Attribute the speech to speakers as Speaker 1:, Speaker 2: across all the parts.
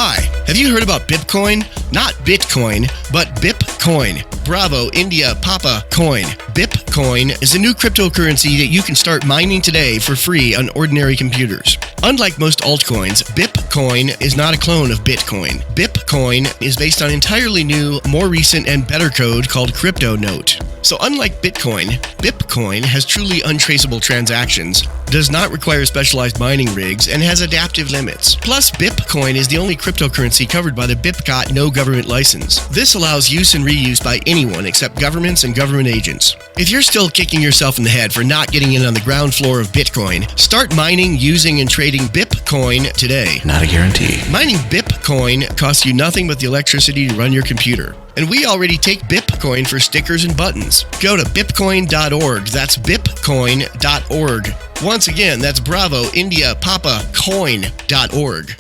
Speaker 1: Hi, have you heard about Bitcoin? Not Bitcoin, but Bipcoin. Bravo, India, Papa, Coin. Bipcoin is a new cryptocurrency that you can start mining today for free on ordinary computers. Unlike most altcoins, Bipcoin is not a clone of Bitcoin. Bipcoin is based on entirely new, more recent, and better code called CryptoNote. So unlike Bitcoin, Bipcoin has truly untraceable transactions, does not require specialized mining rigs, and has adaptive limits. Plus, Bipcoin is the only cryptocurrency covered by the BIPCOT no government license. This allows use and reuse by anyone except governments and government agents. If you're still kicking yourself in the head for not getting in on the ground floor of Bitcoin, start mining, using, and trading Bipcoin today.
Speaker 2: Not a guarantee.
Speaker 1: Mining Bipcoin costs you nothing but the electricity to run your computer. And we already take Bipcoin for stickers and buttons. Go to bipcoin.org. That's bipcoin.org. Once again, that's Bravo, India, Papa, coin.org.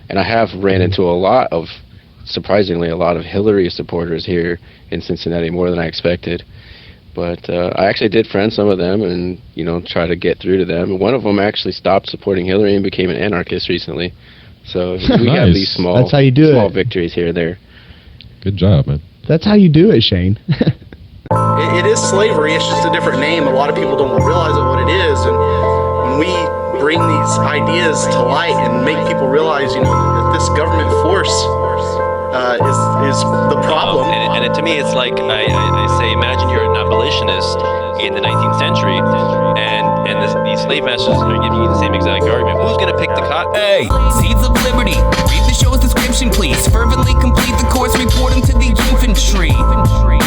Speaker 3: And I have ran into surprisingly, a lot of Hillary supporters here in Cincinnati, more than I expected. But I actually did friend some of them and, try to get through to them. One of them actually stopped supporting Hillary and became an anarchist recently. So we
Speaker 4: Nice.
Speaker 3: have these small victories here and there.
Speaker 4: Good job, man.
Speaker 5: That's how you do it, Shane.
Speaker 6: It is slavery, it's just a different name. A lot of people don't realize what it is. And when we bring these ideas to light and make people realize, that this government force is the problem.
Speaker 7: And to me, it's like, I say, imagine you're an abolitionist in the 19th century, and these slave masters are giving you the same exact argument. Who's going to pick the cotton?
Speaker 8: Hey, Seeds of Liberty, read the show's description, please. Fervently complete the course, report him to the infantry.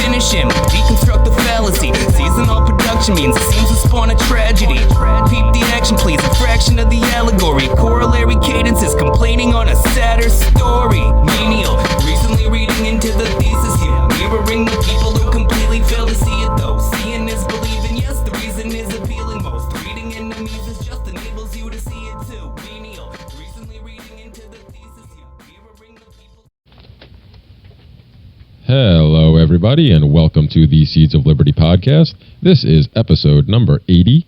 Speaker 8: Finish him, deconstruct the fallacy. Seasonal production means it seems to spawn a tragedy. Peep the action, please, a fraction of the allegory. Corollary cadences, complaining on a sadder story. Menial, recently reading into the thesis here. Mirroring the people who completely fail to see it though. Seeing is believing, yes, the reason is appealing most. Reading enemies is just enables you to see it too. Menial, recently reading into the thesis here. Mirroring the people.
Speaker 4: Hello, everybody, and welcome to the Seeds of Liberty podcast. This is episode number 80.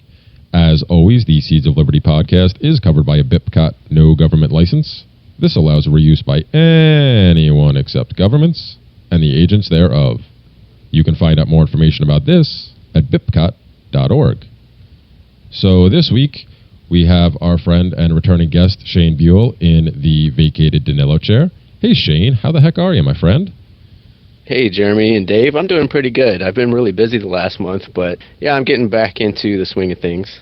Speaker 4: As always, the Seeds of Liberty podcast is covered by a BIPCOT no government license. This allows reuse by anyone except governments and the agents thereof. You can find out more information about this at bipcot.org. So this week, we have our friend and returning guest, Shane Buell, in the vacated Danilo chair. Hey, Shane, how the heck are you, my friend?
Speaker 3: Hey, Jeremy and Dave. I'm doing pretty good. I've been really busy the last month, but yeah, I'm getting back into the swing of things.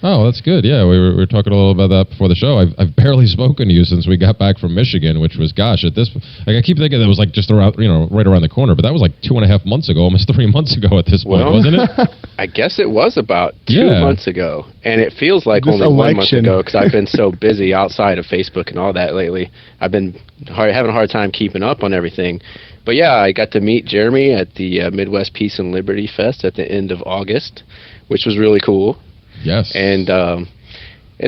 Speaker 4: Oh, that's good. Yeah, we were talking a little about that before the show. I've barely spoken to you since we got back from Michigan, which was, I keep thinking that was like just around, right around the corner, but that was like 2.5 months ago, almost 3 months ago at this point, wasn't it?
Speaker 3: I guess it was about 2 months ago, and it feels like
Speaker 5: This
Speaker 3: only 1 month
Speaker 5: election.
Speaker 3: ago because I've been so busy outside of Facebook and all that lately. I've been having a hard time keeping up on everything. But yeah, I got to meet Jeremy at the Midwest Peace and Liberty Fest at the end of August, which was really cool.
Speaker 4: Yes.
Speaker 3: And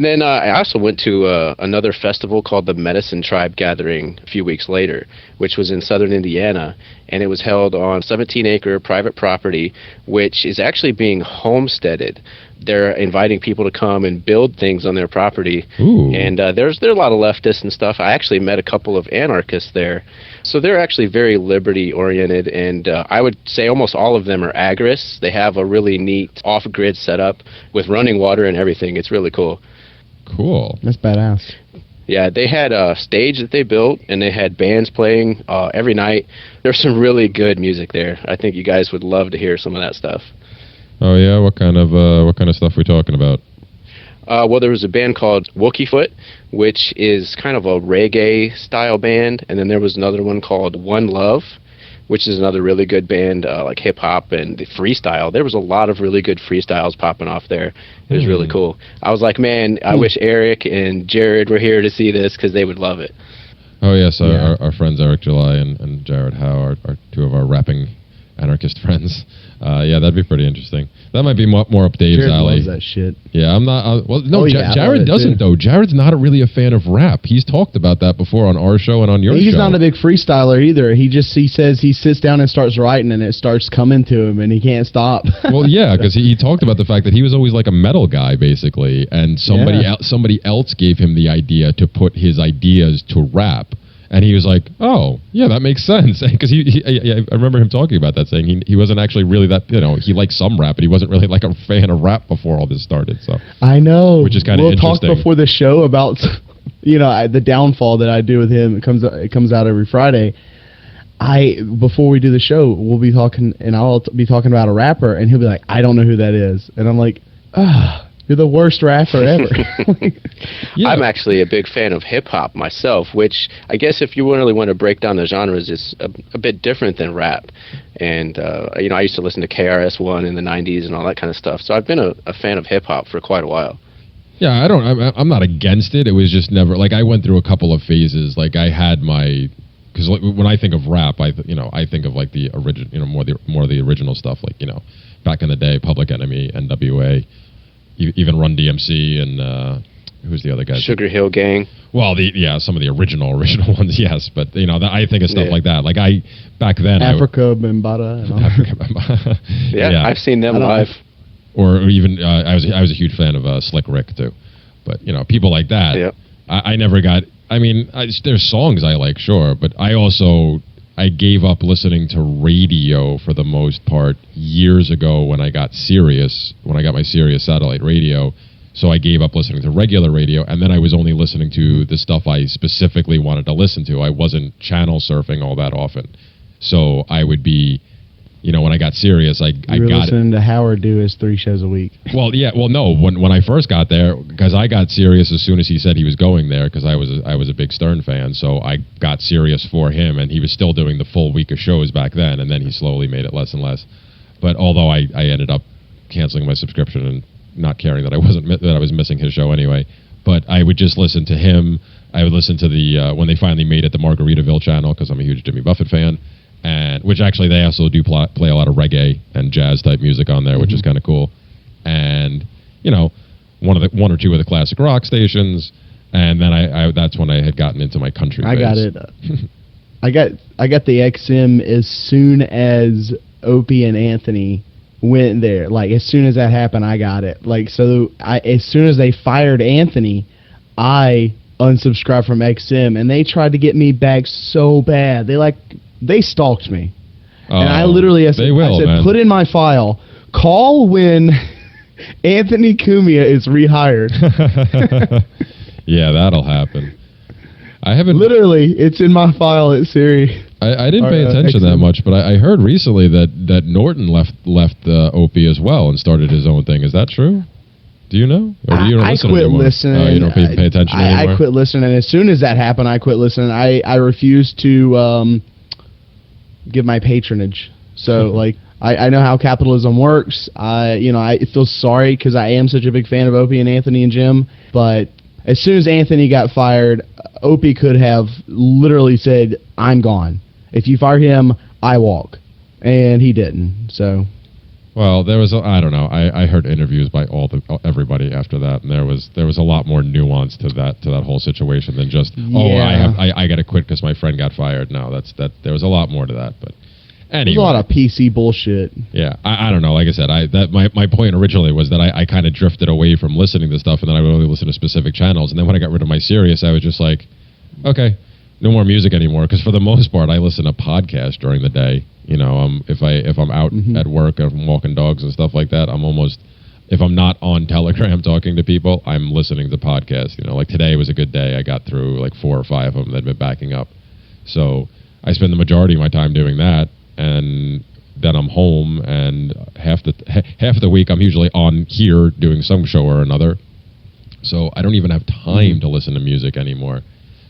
Speaker 3: then I also went to another festival called the Medicine Tribe Gathering a few weeks later, which was in southern Indiana, and it was held on 17-acre private property, which is actually being homesteaded. They're inviting people to come and build things on their property.
Speaker 4: Ooh.
Speaker 3: And there are a lot of leftists and stuff. I actually met a couple of anarchists there. So they're actually very liberty-oriented, and I would say almost all of them are agorists. They have a really neat off-grid setup with running water and everything. It's really cool.
Speaker 4: Cool.
Speaker 5: That's badass.
Speaker 3: Yeah, they had a stage that they built, and they had bands playing every night. There's some really good music there. I think you guys would love to hear some of that stuff.
Speaker 4: Oh yeah, what kind of stuff are we talking about?
Speaker 3: Well, there was a band called Wookiefoot, which is kind of a reggae-style band, and then there was another one called One Love, which is another really good band, like hip-hop and freestyle. There was a lot of really good freestyles popping off there. It was really cool. I was like, man, I wish Eric and Jared were here to see this because they would love it.
Speaker 4: Oh yes, our friends Eric July and Jared Howe are two of our rapping anarchist friends. Yeah, that'd be pretty interesting. That might be more up Dave's
Speaker 2: Jared
Speaker 4: alley.
Speaker 2: loves that shit.
Speaker 4: Yeah, I'm not. Well, no,
Speaker 2: I
Speaker 4: Jared
Speaker 2: love it
Speaker 4: doesn't
Speaker 2: too.
Speaker 4: though. Jared's not really a fan of rap. He's talked about that before on our show and on your show.
Speaker 2: He's not a big freestyler either. He says he sits down and starts writing, and it starts coming to him, and he can't stop.
Speaker 4: Well, yeah, because he talked about the fact that he was always like a metal guy, basically, and somebody else gave him the idea to put his ideas to rap. And he was like, "Oh, yeah, that makes sense." Because I remember him talking about that, saying he wasn't actually really that, he liked some rap, but he wasn't really like a fan of rap before all this started. So
Speaker 2: I know,
Speaker 4: which is kind of interesting.
Speaker 2: We'll talk before the show about the downfall that I do with him. It comes out every Friday. Before we do the show, we'll be talking, and I'll be talking about a rapper, and he'll be like, "I don't know who that is," and I'm like, "You're the worst rapper ever."
Speaker 4: Yeah.
Speaker 3: I'm actually a big fan of hip-hop myself, which I guess if you really want to break down the genres, is a bit different than rap. And, I used to listen to KRS-One in the 90s and all that kind of stuff. So I've been a fan of hip-hop for quite a while.
Speaker 4: Yeah, I'm not against it. It was just never, like, I went through a couple of phases. Like, I had because when I think of rap, I think of like the original, more the original stuff, like, back in the day, Public Enemy, NWA, even Run DMC, and who's the other guy?
Speaker 3: Sugar Hill Gang.
Speaker 4: Well, some of the original ones, yes. But I think of stuff like that. Like back then,
Speaker 2: Africa Bambaataa. And all.
Speaker 3: Yeah, I've seen them live.
Speaker 4: Or even I was a huge fan of Slick Rick too. But people like that.
Speaker 3: Yep.
Speaker 4: I never got. I mean, there's songs I like, sure, but I gave up listening to radio for the most part years ago when I got Sirius, when I got my Sirius satellite radio. So I gave up listening to regular radio, and then I was only listening to the stuff I specifically wanted to listen to. I wasn't channel surfing all that often. So I would be, when I got Sirius, I got
Speaker 2: listening to Howard do his 3 shows a week.
Speaker 4: Well, yeah, no. When I first got there, because I got Sirius as soon as he said he was going there, because I was a big Stern fan, so I got Sirius for him, and he was still doing the full week of shows back then, and then he slowly made it less and less. But although I ended up canceling my subscription and not caring that I was missing his show anyway, but I would just listen to him. I would listen to the when they finally made it the Margaritaville channel, because I'm a huge Jimmy Buffett fan. And which actually they also do play a lot of reggae and jazz type music on there, which is kind of cool. And one or two of the classic rock stations, and then that's when I had gotten into my country.
Speaker 2: I got it. I got the XM as soon as Opie and Anthony went there. Like as soon as that happened, I got it. Like as soon as they fired Anthony, I unsubscribed from XM, and they tried to get me back so bad. They stalked me. And I literally said,
Speaker 4: man.
Speaker 2: Put in my file, call when Anthony Cumia is rehired.
Speaker 4: Yeah, that'll happen. I haven't...
Speaker 2: Literally, it's in my file at Siri.
Speaker 4: I didn't pay attention that much, but I heard recently that Norton left Opie as well and started his own thing. Is that true? Do you know? Or do you don't listen anymore?
Speaker 2: I quit listening.
Speaker 4: Oh, you don't pay attention anymore?
Speaker 2: I quit listening, and as soon as that happened, I quit listening. I refused to... give my patronage. So like I know how capitalism works. I feel sorry because I am such a big fan of Opie and Anthony and Jim, but as soon as Anthony got fired, Opie could have literally said, "I'm gone. If you fire him, I walk." And he didn't. So
Speaker 4: well, there was I don't know. I heard interviews by everybody after that, and there was a lot more nuance to that whole situation than just I got to quit because my friend got fired. No, there was a lot more to that. But anyway,
Speaker 2: there's a lot of PC bullshit.
Speaker 4: Yeah, I don't know. Like I said, my point originally was that I kind of drifted away from listening to stuff, and then I would only listen to specific channels. And then when I got rid of my Sirius, I was just like, okay, no more music anymore. Because for the most part, I listen to podcasts during the day. If I'm out at work, if I'm walking dogs and stuff like that, if I'm not on Telegram talking to people, I'm listening to podcasts. Like today was a good day. I got through like 4 or 5 of them that had been backing up. So I spend the majority of my time doing that, and then I'm home, and half the week I'm usually on here doing some show or another. So I don't even have time to listen to music anymore.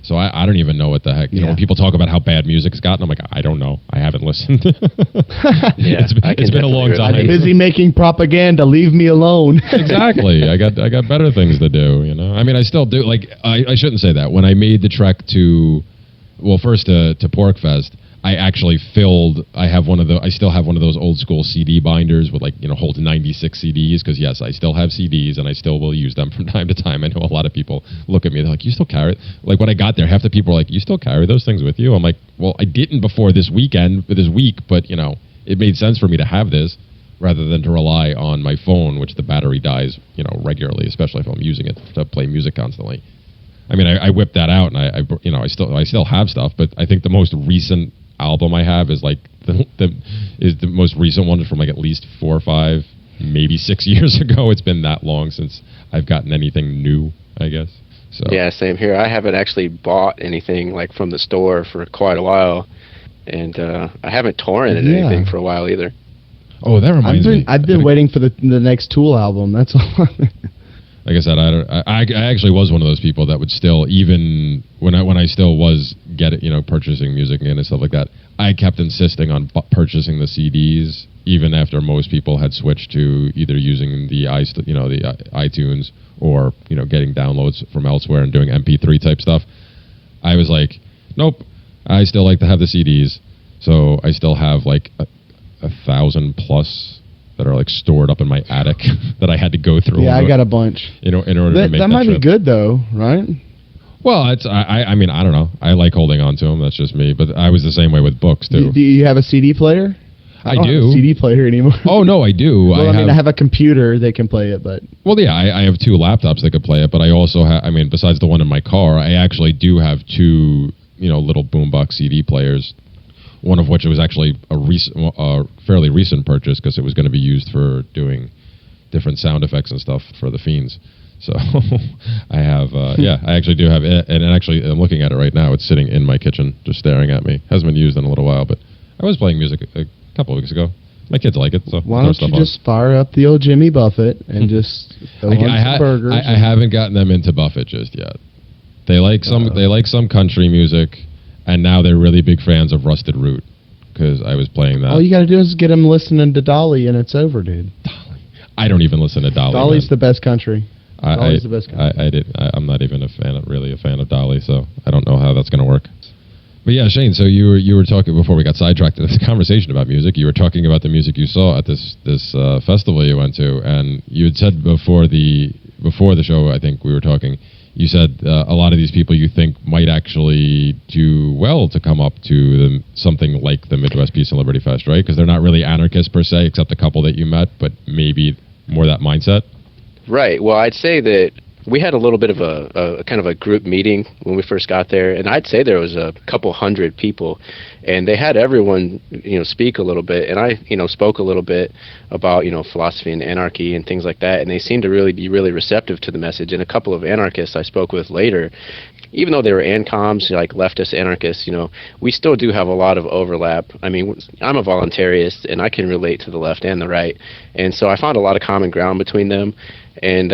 Speaker 4: So I don't even know what the heck. When people talk about how bad music's gotten, I'm like, I don't know. I haven't listened. It's been a long time.
Speaker 2: I'm busy making propaganda. Leave me alone.
Speaker 4: Exactly. I got better things to do. I mean, I still do. Like I shouldn't say that. When I made the trek to Porkfest, I actually I still have one of those old school CD binders with holds 96 CDs, because yes, I still have CDs and I still will use them from time to time. I know a lot of people look at me, they're like, you still carry it? Like when I got there, half the people were like, you still carry those things with you? I'm like, well, I didn't before this week, but it made sense for me to have this rather than to rely on my phone, which the battery dies, regularly, especially if I'm using it to play music constantly. I mean, I whipped that out, and I still have stuff, but I think the most recent album I have is the most recent one from at least 4 or 5, maybe 6 years ago. It's been that long since I've gotten anything new, I guess. So
Speaker 3: yeah, same here. I haven't actually bought anything from the store for quite a while, and I haven't torrented anything for a while either.
Speaker 4: Oh, that reminds me.
Speaker 2: I've been waiting for the next Tool album. That's all.
Speaker 4: Like I said, I actually was one of those people that would still, even when I still was purchasing music and stuff like that, I kept insisting on purchasing the CDs, even after most people had switched to either using the iTunes or getting downloads from elsewhere and doing MP3 type stuff. I was like, nope, I still like to have the CDs, so I still have 1,000 plus that are stored up in my attic that I had to go through.
Speaker 2: Yeah, I got a bunch.
Speaker 4: In order to make that
Speaker 2: might
Speaker 4: trip.
Speaker 2: be good though, right?
Speaker 4: Well, I mean, I don't know. I like holding on to them. That's just me. But I was the same way with books too.
Speaker 2: Do you have a CD player?
Speaker 4: I
Speaker 2: don't
Speaker 4: do.
Speaker 2: have a CD player anymore.
Speaker 4: Oh no, I do.
Speaker 2: Well, I have a computer that can play it, but
Speaker 4: well, yeah, I have 2 laptops that could play it. But I also have. I mean, besides the one in my car, I actually do have 2 little boombox CD players. One of which was actually a fairly recent purchase, because it was going to be used for doing different sound effects and stuff for the Fiends. So I have, I actually do have it, and actually I'm looking at it right now. It's sitting in my kitchen, just staring at me. Hasn't been used in a little while, but I was playing music a couple of weeks ago. My kids like it, so
Speaker 2: why don't you just fire up the old Jimmy Buffett and just throw on some burgers?
Speaker 4: I haven't gotten them into Buffett just yet. They like some country music. And now they're really big fans of Rusted Root, because I was playing that.
Speaker 2: All you got to do is get them listening to Dolly, and it's over, dude.
Speaker 4: Dolly. I don't even listen to Dolly.
Speaker 2: Dolly's the best country.
Speaker 4: Dolly's the best country. I'm not even a fan of Dolly, so I don't know how that's going to work. But yeah, Shane, so you were talking before we got sidetracked in this conversation about music. You were talking about the music you saw at this festival you went to, and you had said before the show, I think we were talking. You said a lot of these people you think might actually do well to come up to something like the Midwest Peace and Liberty Fest, right? Because they're not really anarchists per se, except a couple that you met, but maybe more that mindset.
Speaker 3: Right. Well, I'd say that we had a little bit of a kind of a group meeting when we first got there, and I'd say there was a couple hundred people, and they had everyone speak a little bit, and I spoke a little bit about philosophy and anarchy and things like that, and they seemed to really be really receptive to the message. And a couple of anarchists I spoke with later, even though they were ANCOMs, leftist anarchists, we still do have a lot of overlap. I mean, I'm a voluntarist, and I can relate to the left and the right, and so I found a lot of common ground between them, and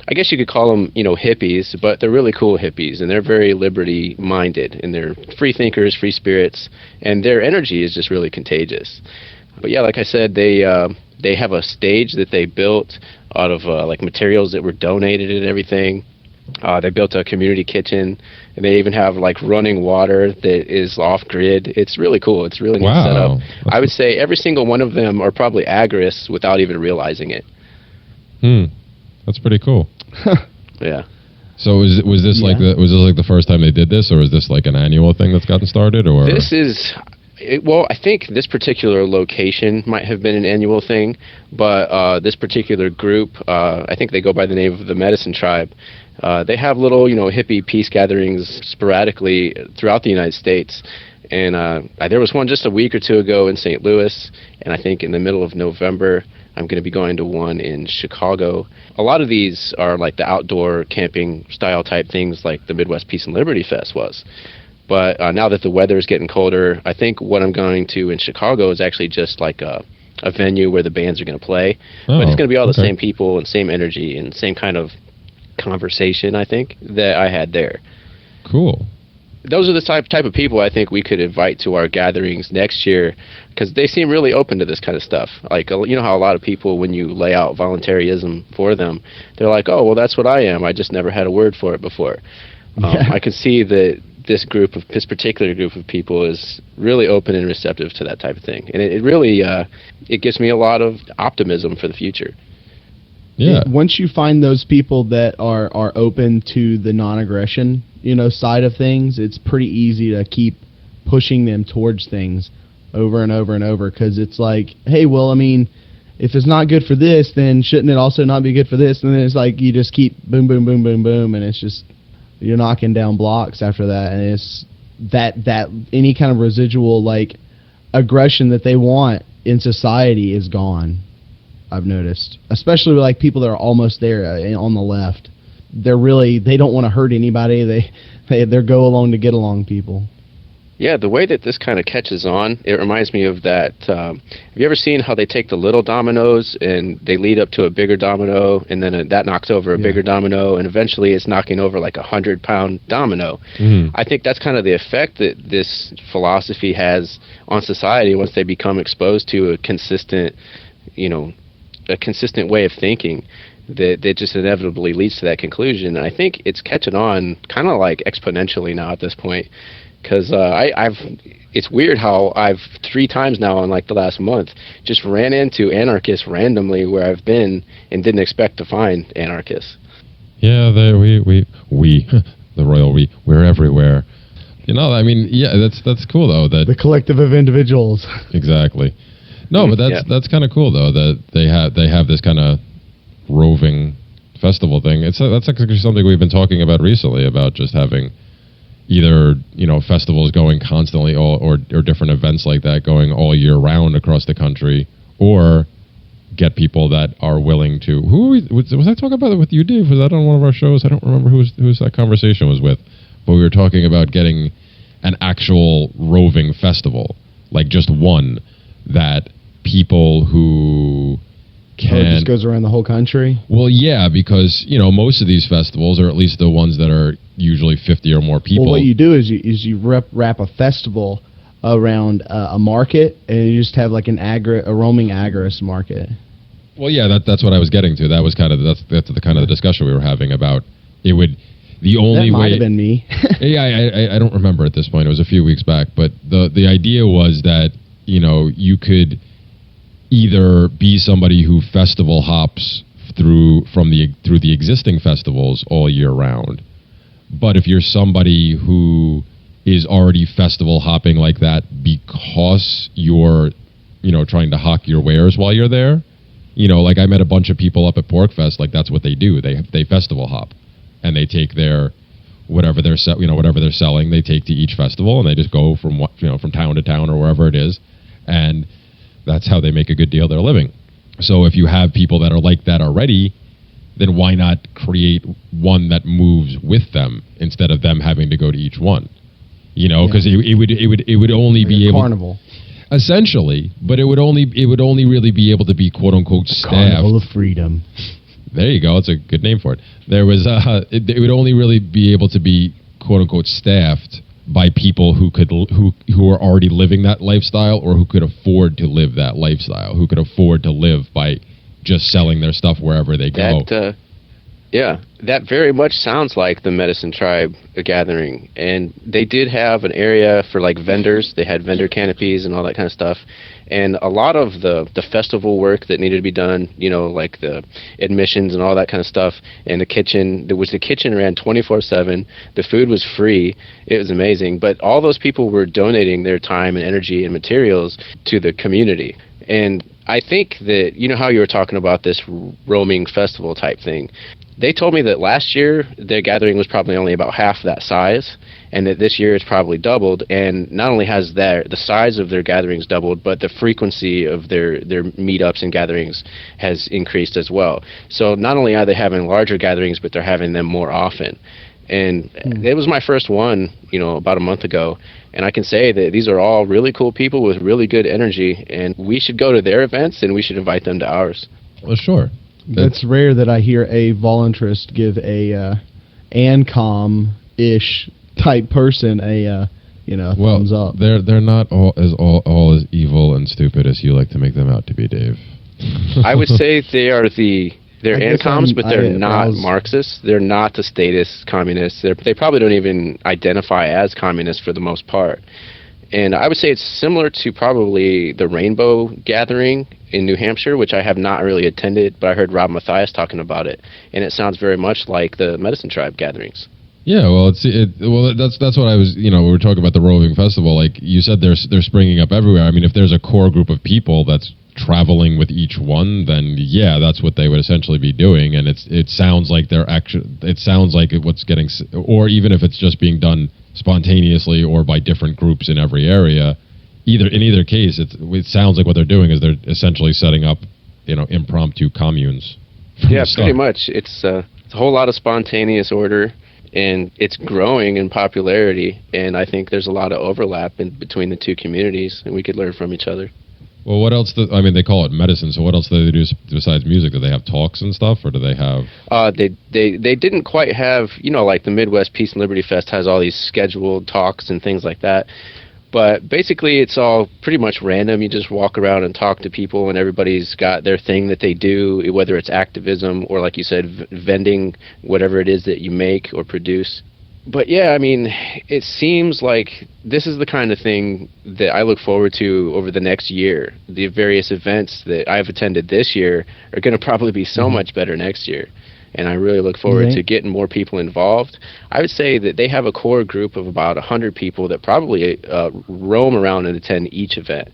Speaker 3: I guess you could call them, hippies, but they're really cool hippies, and they're very liberty-minded, and they're free thinkers, free spirits, and their energy is just really contagious. But yeah, like I said, they have a stage that they built out of materials that were donated and everything. They built a community kitchen, and they even have running water that is off-grid. It's really cool. It's really neat setup. I would say every single one of them are probably agorists without even realizing it.
Speaker 4: That's pretty cool.
Speaker 3: Yeah.
Speaker 4: So was this like the first time they did this, or is this like an annual thing that's gotten started, or
Speaker 3: this is? Well, I think this particular location might have been an annual thing, but this particular group, I think they go by the name of the Medicine Tribe. They have little, hippie peace gatherings sporadically throughout the United States. And there was one just a week or two ago in St. Louis, and I think in the middle of November, I'm going to be going to one in Chicago. A lot of these are like the outdoor camping style type things like the Midwest Peace and Liberty Fest was. But now that the weather is getting colder, I think what I'm going to in Chicago is actually just like a venue where the bands are going to play. But it's going to be all the same people and same energy and same kind of conversation, I think, that I had there.
Speaker 4: Cool.
Speaker 3: Those are the type of people I think we could invite to our gatherings next year, because they seem really open to this kind of stuff. Like, you know how a lot of people, when you lay out voluntarism for them, they're like, oh, well, that's what I am. I just never had a word for it before. I can see that this particular group of people is really open and receptive to that type of thing, and it really it gives me a lot of optimism for the future.
Speaker 4: Yeah.
Speaker 2: Once you find those people that are open to the non-aggression, side of things, it's pretty easy to keep pushing them towards things over and over and over, because it's like, hey, well, I mean, if it's not good for this, then shouldn't it also not be good for this? And then it's like you just keep boom, boom, boom, boom, boom, and it's just you're knocking down blocks after that, and it's that any kind of residual like aggression that they want in society is gone. I've noticed, especially with like people that are almost there on the left. They don't want to hurt anybody. They're go along to get along people.
Speaker 3: Yeah, the way that this kind of catches on, it reminds me of that. Have you ever seen how they take the little dominoes and they lead up to a bigger domino, and then that knocks over a bigger domino, and eventually it's knocking over like 100-pound domino?
Speaker 4: Mm-hmm.
Speaker 3: I think that's kind of the effect that this philosophy has on society once they become exposed to a consistent way of thinking. That just inevitably leads to that conclusion. And I think it's catching on kind of like exponentially now at this point. Because it's weird how I've 3 times now in like the last month just ran into anarchists randomly where I've been and didn't expect to find anarchists.
Speaker 4: Yeah, we the royal we're everywhere. I mean, yeah, that's cool though. That
Speaker 2: the collective of individuals.
Speaker 4: Exactly. No, but that's kind of cool though that they have this kind of roving festival thing. That's actually something we've been talking about recently, about just having either festivals going constantly or different events like that going all year round across the country, or get people that are willing to. Was I talking about it with you, Dave? Was that on one of our shows? I don't remember who's that conversation was with, but we were talking about getting an actual roving festival, like just one that people who can.
Speaker 2: It just goes around the whole country?
Speaker 4: Well, yeah, because most of these festivals, or at least the ones that are usually 50 or more people.
Speaker 2: Well, what you do is you wrap a festival around a market, and you just have like a roaming agorist market.
Speaker 4: Well, yeah, that's what I was getting to. That was that's the kind of the discussion we were having about it would. The only
Speaker 2: that might
Speaker 4: way
Speaker 2: have been me.
Speaker 4: Yeah, I don't remember at this point. It was a few weeks back, but the idea was that you could either be somebody who festival hops through the existing festivals all year round, but if you're somebody who is already festival hopping like that because you're trying to hawk your wares while you're there, like I met a bunch of people up at Porkfest, like that's what they do. They festival hop, and they take their whatever they're selling, they take to each festival, and they just go from town to town or wherever it is, and that's how they make a good deal of their living. So if you have people that are like that already, then why not create one that moves with them instead of them having to go to each one? Because it would only be able
Speaker 2: Carnival.
Speaker 4: Essentially, but it would only really be able to be quote unquote staffed.
Speaker 2: Carnival of Freedom.
Speaker 4: There you go. It's a good name for it. There was it would only really be able to be quote unquote staffed by people who are already living that lifestyle, or who could afford to live that lifestyle, who could afford to live by just selling their stuff wherever they go.
Speaker 3: That very much sounds like the Medicine Tribe gathering. And they did have an area for like vendors. They had vendor canopies and all that kind of stuff. And a lot of the festival work that needed to be done, like the admissions and all that kind of stuff, and the kitchen ran 24/7. The food was free. It was amazing. But all those people were donating their time and energy and materials to the community. And I think that, how you were talking about this roaming festival type thing, they told me that last year their gathering was probably only about half that size, and that this year it's probably doubled. And not only has the size of their gatherings doubled, but the frequency of their meetups and gatherings has increased as well. So not only are they having larger gatherings, but they're having them more often. And it was my first one, about a month ago. And I can say that these are all really cool people with really good energy, and we should go to their events and we should invite them to ours.
Speaker 4: Well, sure.
Speaker 2: That's rare that I hear a voluntarist give a ANCOM-ish type person a thumbs up.
Speaker 4: They're not all as evil and stupid as you like to make them out to be, Dave.
Speaker 3: I would say they are the They're ancoms, but they're not Marxists. They're not the statist communists. They probably don't even identify as communists for the most part. And I would say it's similar to probably the Rainbow Gathering in New Hampshire, which I have not really attended, but I heard Rob Mathias talking about it, and it sounds very much like the Medicine Tribe gatherings.
Speaker 4: Yeah, well, that's what I was. We were talking about the roving festival. Like you said, they're springing up everywhere. I mean, if there's a core group of people that's traveling with each one, then yeah, that's what they would essentially be doing. And it sounds like what's getting, or even if it's just being done spontaneously or by different groups in every area. In either case, it sounds like what they're doing is they're essentially setting up, impromptu communes.
Speaker 3: Yeah, pretty much. It's a whole lot of spontaneous order, and it's growing in popularity. And I think there's a lot of overlap between the two communities, and we could learn from each other.
Speaker 4: Well, what else? They call it medicine. So what else do they do besides music? Do they have talks and stuff, or do they have?
Speaker 3: They didn't quite have, like the Midwest Peace and Liberty Fest has all these scheduled talks and things like that. But basically, it's all pretty much random. You just walk around and talk to people, and everybody's got their thing that they do, whether it's activism or, like you said, vending whatever it is that you make or produce. But yeah, I mean, it seems like this is the kind of thing that I look forward to over the next year. The various events that I've attended this year are going to probably be so much better next year. And I really look forward to getting more people involved. I would say that they have a core group of about 100 people that probably roam around and attend each event.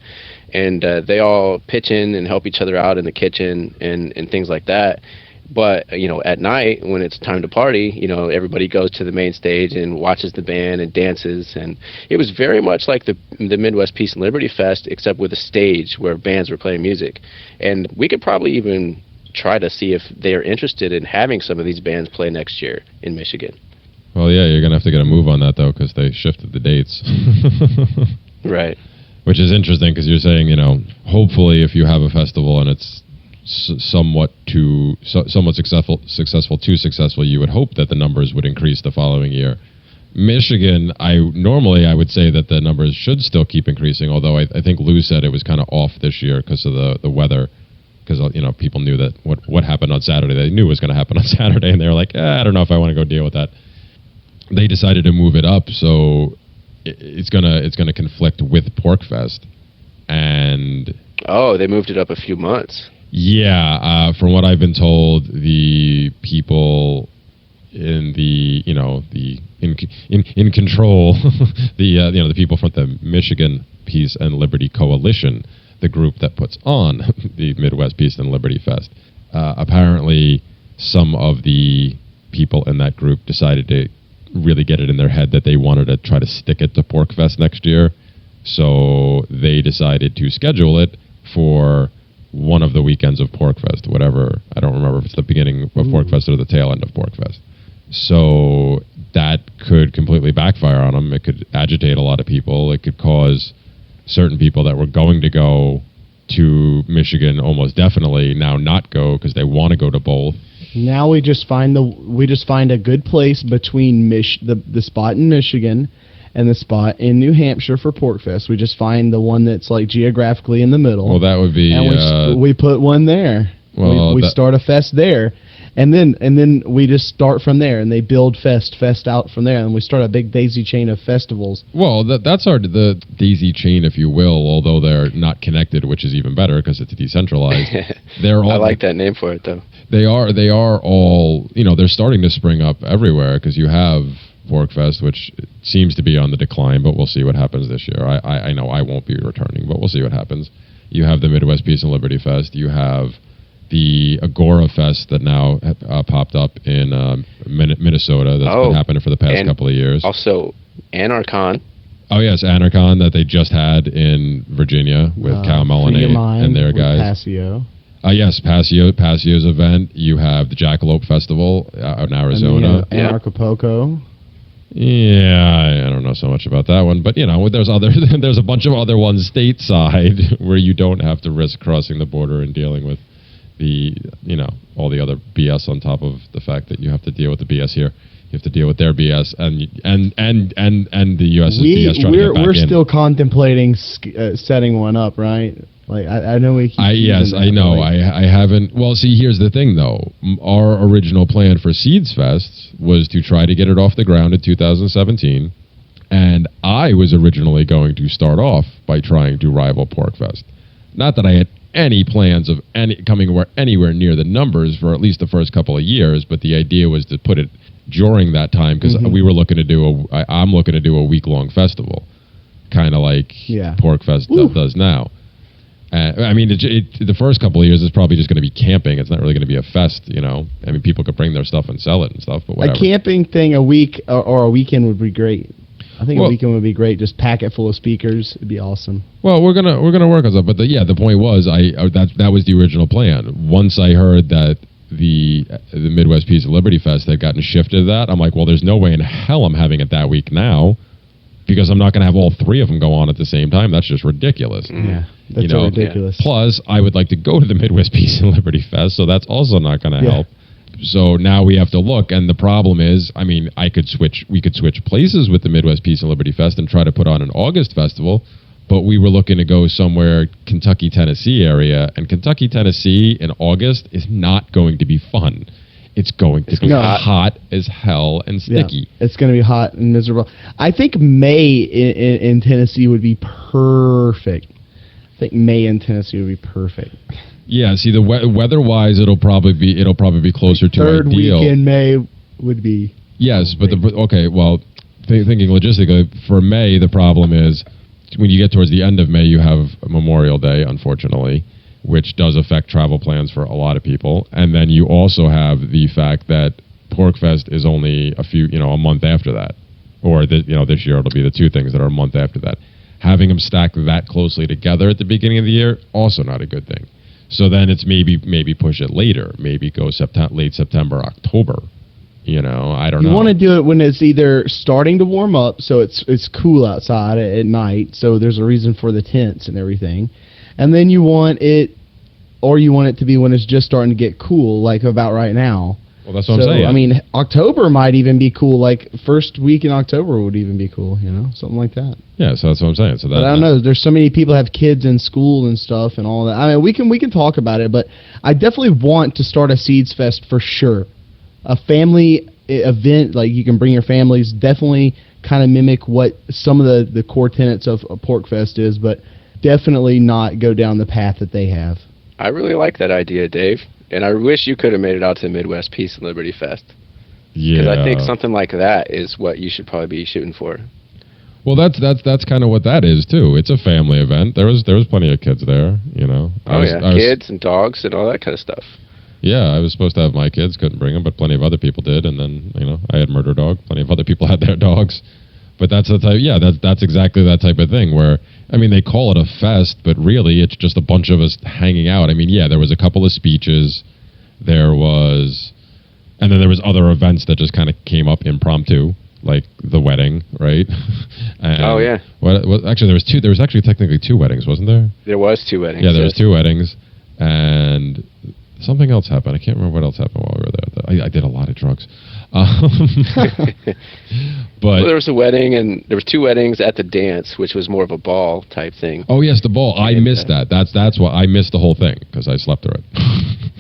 Speaker 3: And they all pitch in and help each other out in the kitchen and things like that. But, at night, when it's time to party, everybody goes to the main stage and watches the band and dances. And it was very much like the Midwest Peace and Liberty Fest, except with a stage where bands were playing music. And we could probably even try to see if they're interested in having some of these bands play next year in Michigan.
Speaker 4: Well, yeah, you're going to have to get a move on that, though, because they shifted the dates.
Speaker 3: Right.
Speaker 4: Which is interesting, because you're saying, hopefully if you have a festival and it's somewhat successful, you would hope that the numbers would increase the following year. Michigan, I would say that the numbers should still keep increasing, although I think Lou said it was kind of off this year because of the weather, because people knew that what happened on Saturday, they knew was going to happen on Saturday, and they were like, I don't know if I want to go deal with that. They decided to move it up, so it's gonna conflict with PorkFest, and
Speaker 3: they moved it up a few months.
Speaker 4: Yeah, from what I've been told, the people in the in control, the people from the Michigan Peace and Liberty Coalition, the group that puts on the Midwest Peace and Liberty Fest, apparently some of the people in that group decided to really get it in their head that they wanted to try to stick it to PorkFest next year, so they decided to schedule it for one of the weekends of PorkFest, whatever. I don't remember if it's the beginning of PorkFest or the tail end of PorkFest. So that could completely backfire on them. It could agitate a lot of people. It could cause certain people that were going to go to Michigan almost definitely now not go because they want to go to both.
Speaker 2: Now we just find a good place between the spot in Michigan and the spot in New Hampshire for PorkFest. We just find the one that's like geographically in the middle.
Speaker 4: Well, that would be.
Speaker 2: And we put one there. Well, we start a fest there, and then we just start from there, and they build fest out from there, and we start a big daisy chain of festivals.
Speaker 4: Well, that's the daisy chain, if you will, although they're not connected, which is even better because it's decentralized. They're all.
Speaker 3: I like that name for it, though.
Speaker 4: They are all. They're starting to spring up everywhere because you have PorkFest, which seems to be on the decline, but we'll see what happens this year. I know I won't be returning, but we'll see what happens. You have the Midwest Peace and Liberty Fest. You have the Agora Fest that now popped up in Minnesota. That's been happening for the past couple of years.
Speaker 3: Also, Anarchon.
Speaker 4: Oh, yes, Anarchon that they just had in Virginia with Cal Molinay and their guys.
Speaker 2: Passio.
Speaker 4: Yes, Passio's event. You have the Jackalope Festival out in Arizona.
Speaker 2: Anarchapulco.
Speaker 4: Yeah, I don't know so much about that one, but there's a bunch of other ones stateside where you don't have to risk crossing the border and dealing with all the other BS on top of the fact that you have to deal with the BS here. You have to deal with their BS and the US's BS trying to get back in.
Speaker 2: We're still contemplating setting one up, right? Like I know we keep
Speaker 4: yes,
Speaker 2: using
Speaker 4: I
Speaker 2: that,
Speaker 4: know.
Speaker 2: but, like,
Speaker 4: I haven't. Well, see, here's the thing, though. Our original plan for SeedsFest was to try to get it off the ground in 2017, and I was originally going to start off by trying to rival PorkFest. Not that I had any plans of coming anywhere near the numbers for at least the first couple of years, but the idea was to put it during that time because we were looking to do I'm looking to do a week-long festival, kind of like PorkFest does now. I mean, the first couple of years is probably just going to be camping. It's not really going to be a fest, you know. I mean, people could bring their stuff and sell it and stuff, but whatever.
Speaker 2: A camping thing a week or a weekend would be great. I think a weekend would be great. Just pack it full of speakers. It'd be awesome.
Speaker 4: Well, we're gonna work on that. But the point was, that was the original plan. Once I heard that the Midwest Peace and Liberty Fest had gotten shifted to that, I'm like, well, there's no way in hell I'm having it that week now, because I'm not going to have all three of them go on at the same time. That's just ridiculous.
Speaker 2: Yeah, that's ridiculous.
Speaker 4: Plus, I would like to go to the Midwest Peace and Liberty Fest, so that's also not going to help. So now we have to look, and the problem is, I mean, we could switch places with the Midwest Peace and Liberty Fest and try to put on an August festival, but we were looking to go somewhere Kentucky, Tennessee area, and Kentucky, Tennessee in August is not going to be fun. It's going to be hot as hell and sticky.
Speaker 2: Yeah, it's going to be hot and miserable. I think May in Tennessee would be perfect. I think May in Tennessee would be perfect.
Speaker 4: Yeah, see, the weather-wise, it'll probably be closer to
Speaker 2: third
Speaker 4: ideal.
Speaker 2: week in May would be.
Speaker 4: Yes, but thinking logistically, for May, the problem is when you get towards the end of May, you have Memorial Day, unfortunately, which does affect travel plans for a lot of people, and then you also have the fact that PorkFest is only a month after that, or this year it'll be the two things that are a month after that. Having them stacked that closely together at the beginning of the year, also not a good thing. So then it's maybe push it later, maybe go late September, October. I don't know.
Speaker 2: You want to do it when it's either starting to warm up, so it's cool outside at night, so there's a reason for the tents and everything. And then you want it to be when it's just starting to get cool, like about right now.
Speaker 4: Well, that's what I'm saying.
Speaker 2: I mean, October might even be cool. Like first week in October would even be cool. Something like that.
Speaker 4: Yeah, so that's what I'm saying. So
Speaker 2: but I don't know. There's so many people have kids in school and stuff and all that. I mean, we can talk about it, but I definitely want to start a SeedsFest for sure. A family event, like you can bring your families. Definitely kind of mimic what some of the core tenets of PorkFest is, but definitely not go down the path that they have.
Speaker 3: I really like that idea, Dave. And I wish you could have made it out to the Midwest Peace and Liberty Fest.
Speaker 4: Yeah.
Speaker 3: Because I think something like that is what you should probably be shooting for.
Speaker 4: Well, that's kind of what that is too. It's a family event. There was plenty of kids there,
Speaker 3: Kids and dogs and all that kind of stuff.
Speaker 4: Yeah, I was supposed to have my kids, couldn't bring them, but plenty of other people did. And then I had Murder Dog. Plenty of other people had their dogs. But that's the type. Yeah, that's exactly that type of thing where. I mean, they call it a fest, but really it's just a bunch of us hanging out. I mean, yeah, there was a couple of speeches. And then there was other events that just kind of came up impromptu, like the wedding, right?
Speaker 3: Oh, yeah.
Speaker 4: Actually, there was actually technically two weddings, wasn't there?
Speaker 3: There was two weddings.
Speaker 4: Yeah, there was two weddings. And something else happened. I can't remember what else happened while we were there. I did a lot of drugs. But
Speaker 3: there was a wedding, and there was two weddings at the dance, which was more of a ball type thing.
Speaker 4: Oh yes, the ball. I missed that. That's why I missed the whole thing because I slept through it.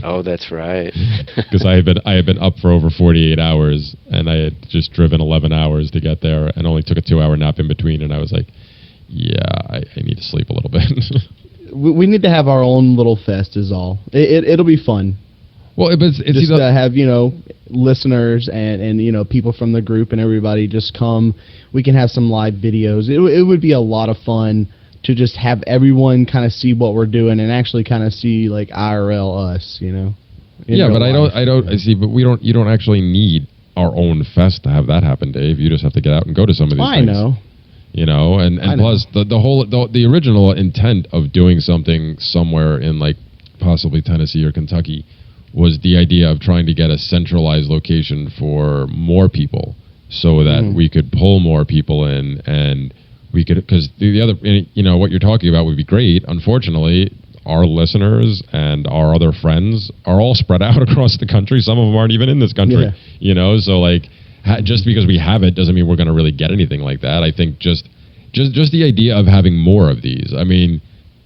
Speaker 3: Oh, that's right.
Speaker 4: Because I had been up for over 48 hours, and I had just driven 11 hours to get there, and only took a 2-hour nap in between. And I was like, yeah, I need to sleep a little bit.
Speaker 2: We need to have our own little fest. Is all. It'll be fun.
Speaker 4: Well, it's
Speaker 2: just to have listeners and people from the group and everybody just come. We can have some live videos. It would be a lot of fun to just have everyone kind of see what we're doing and actually kind of see like IRL us,
Speaker 4: Yeah, but I don't see. But you don't actually need our own fest to have that happen, Dave. You just have to get out and go to some of these things. I know. And plus the original intent of doing something somewhere in like possibly Tennessee or Kentucky was the idea of trying to get a centralized location for more people so that we could pull more people in and we could, because the other, what you're talking about would be great. Unfortunately, our listeners and our other friends are all spread out across the country. Some of them aren't even in this country, so like just because we have it doesn't mean we're going to really get anything like that. I think just the idea of having more of these. I mean,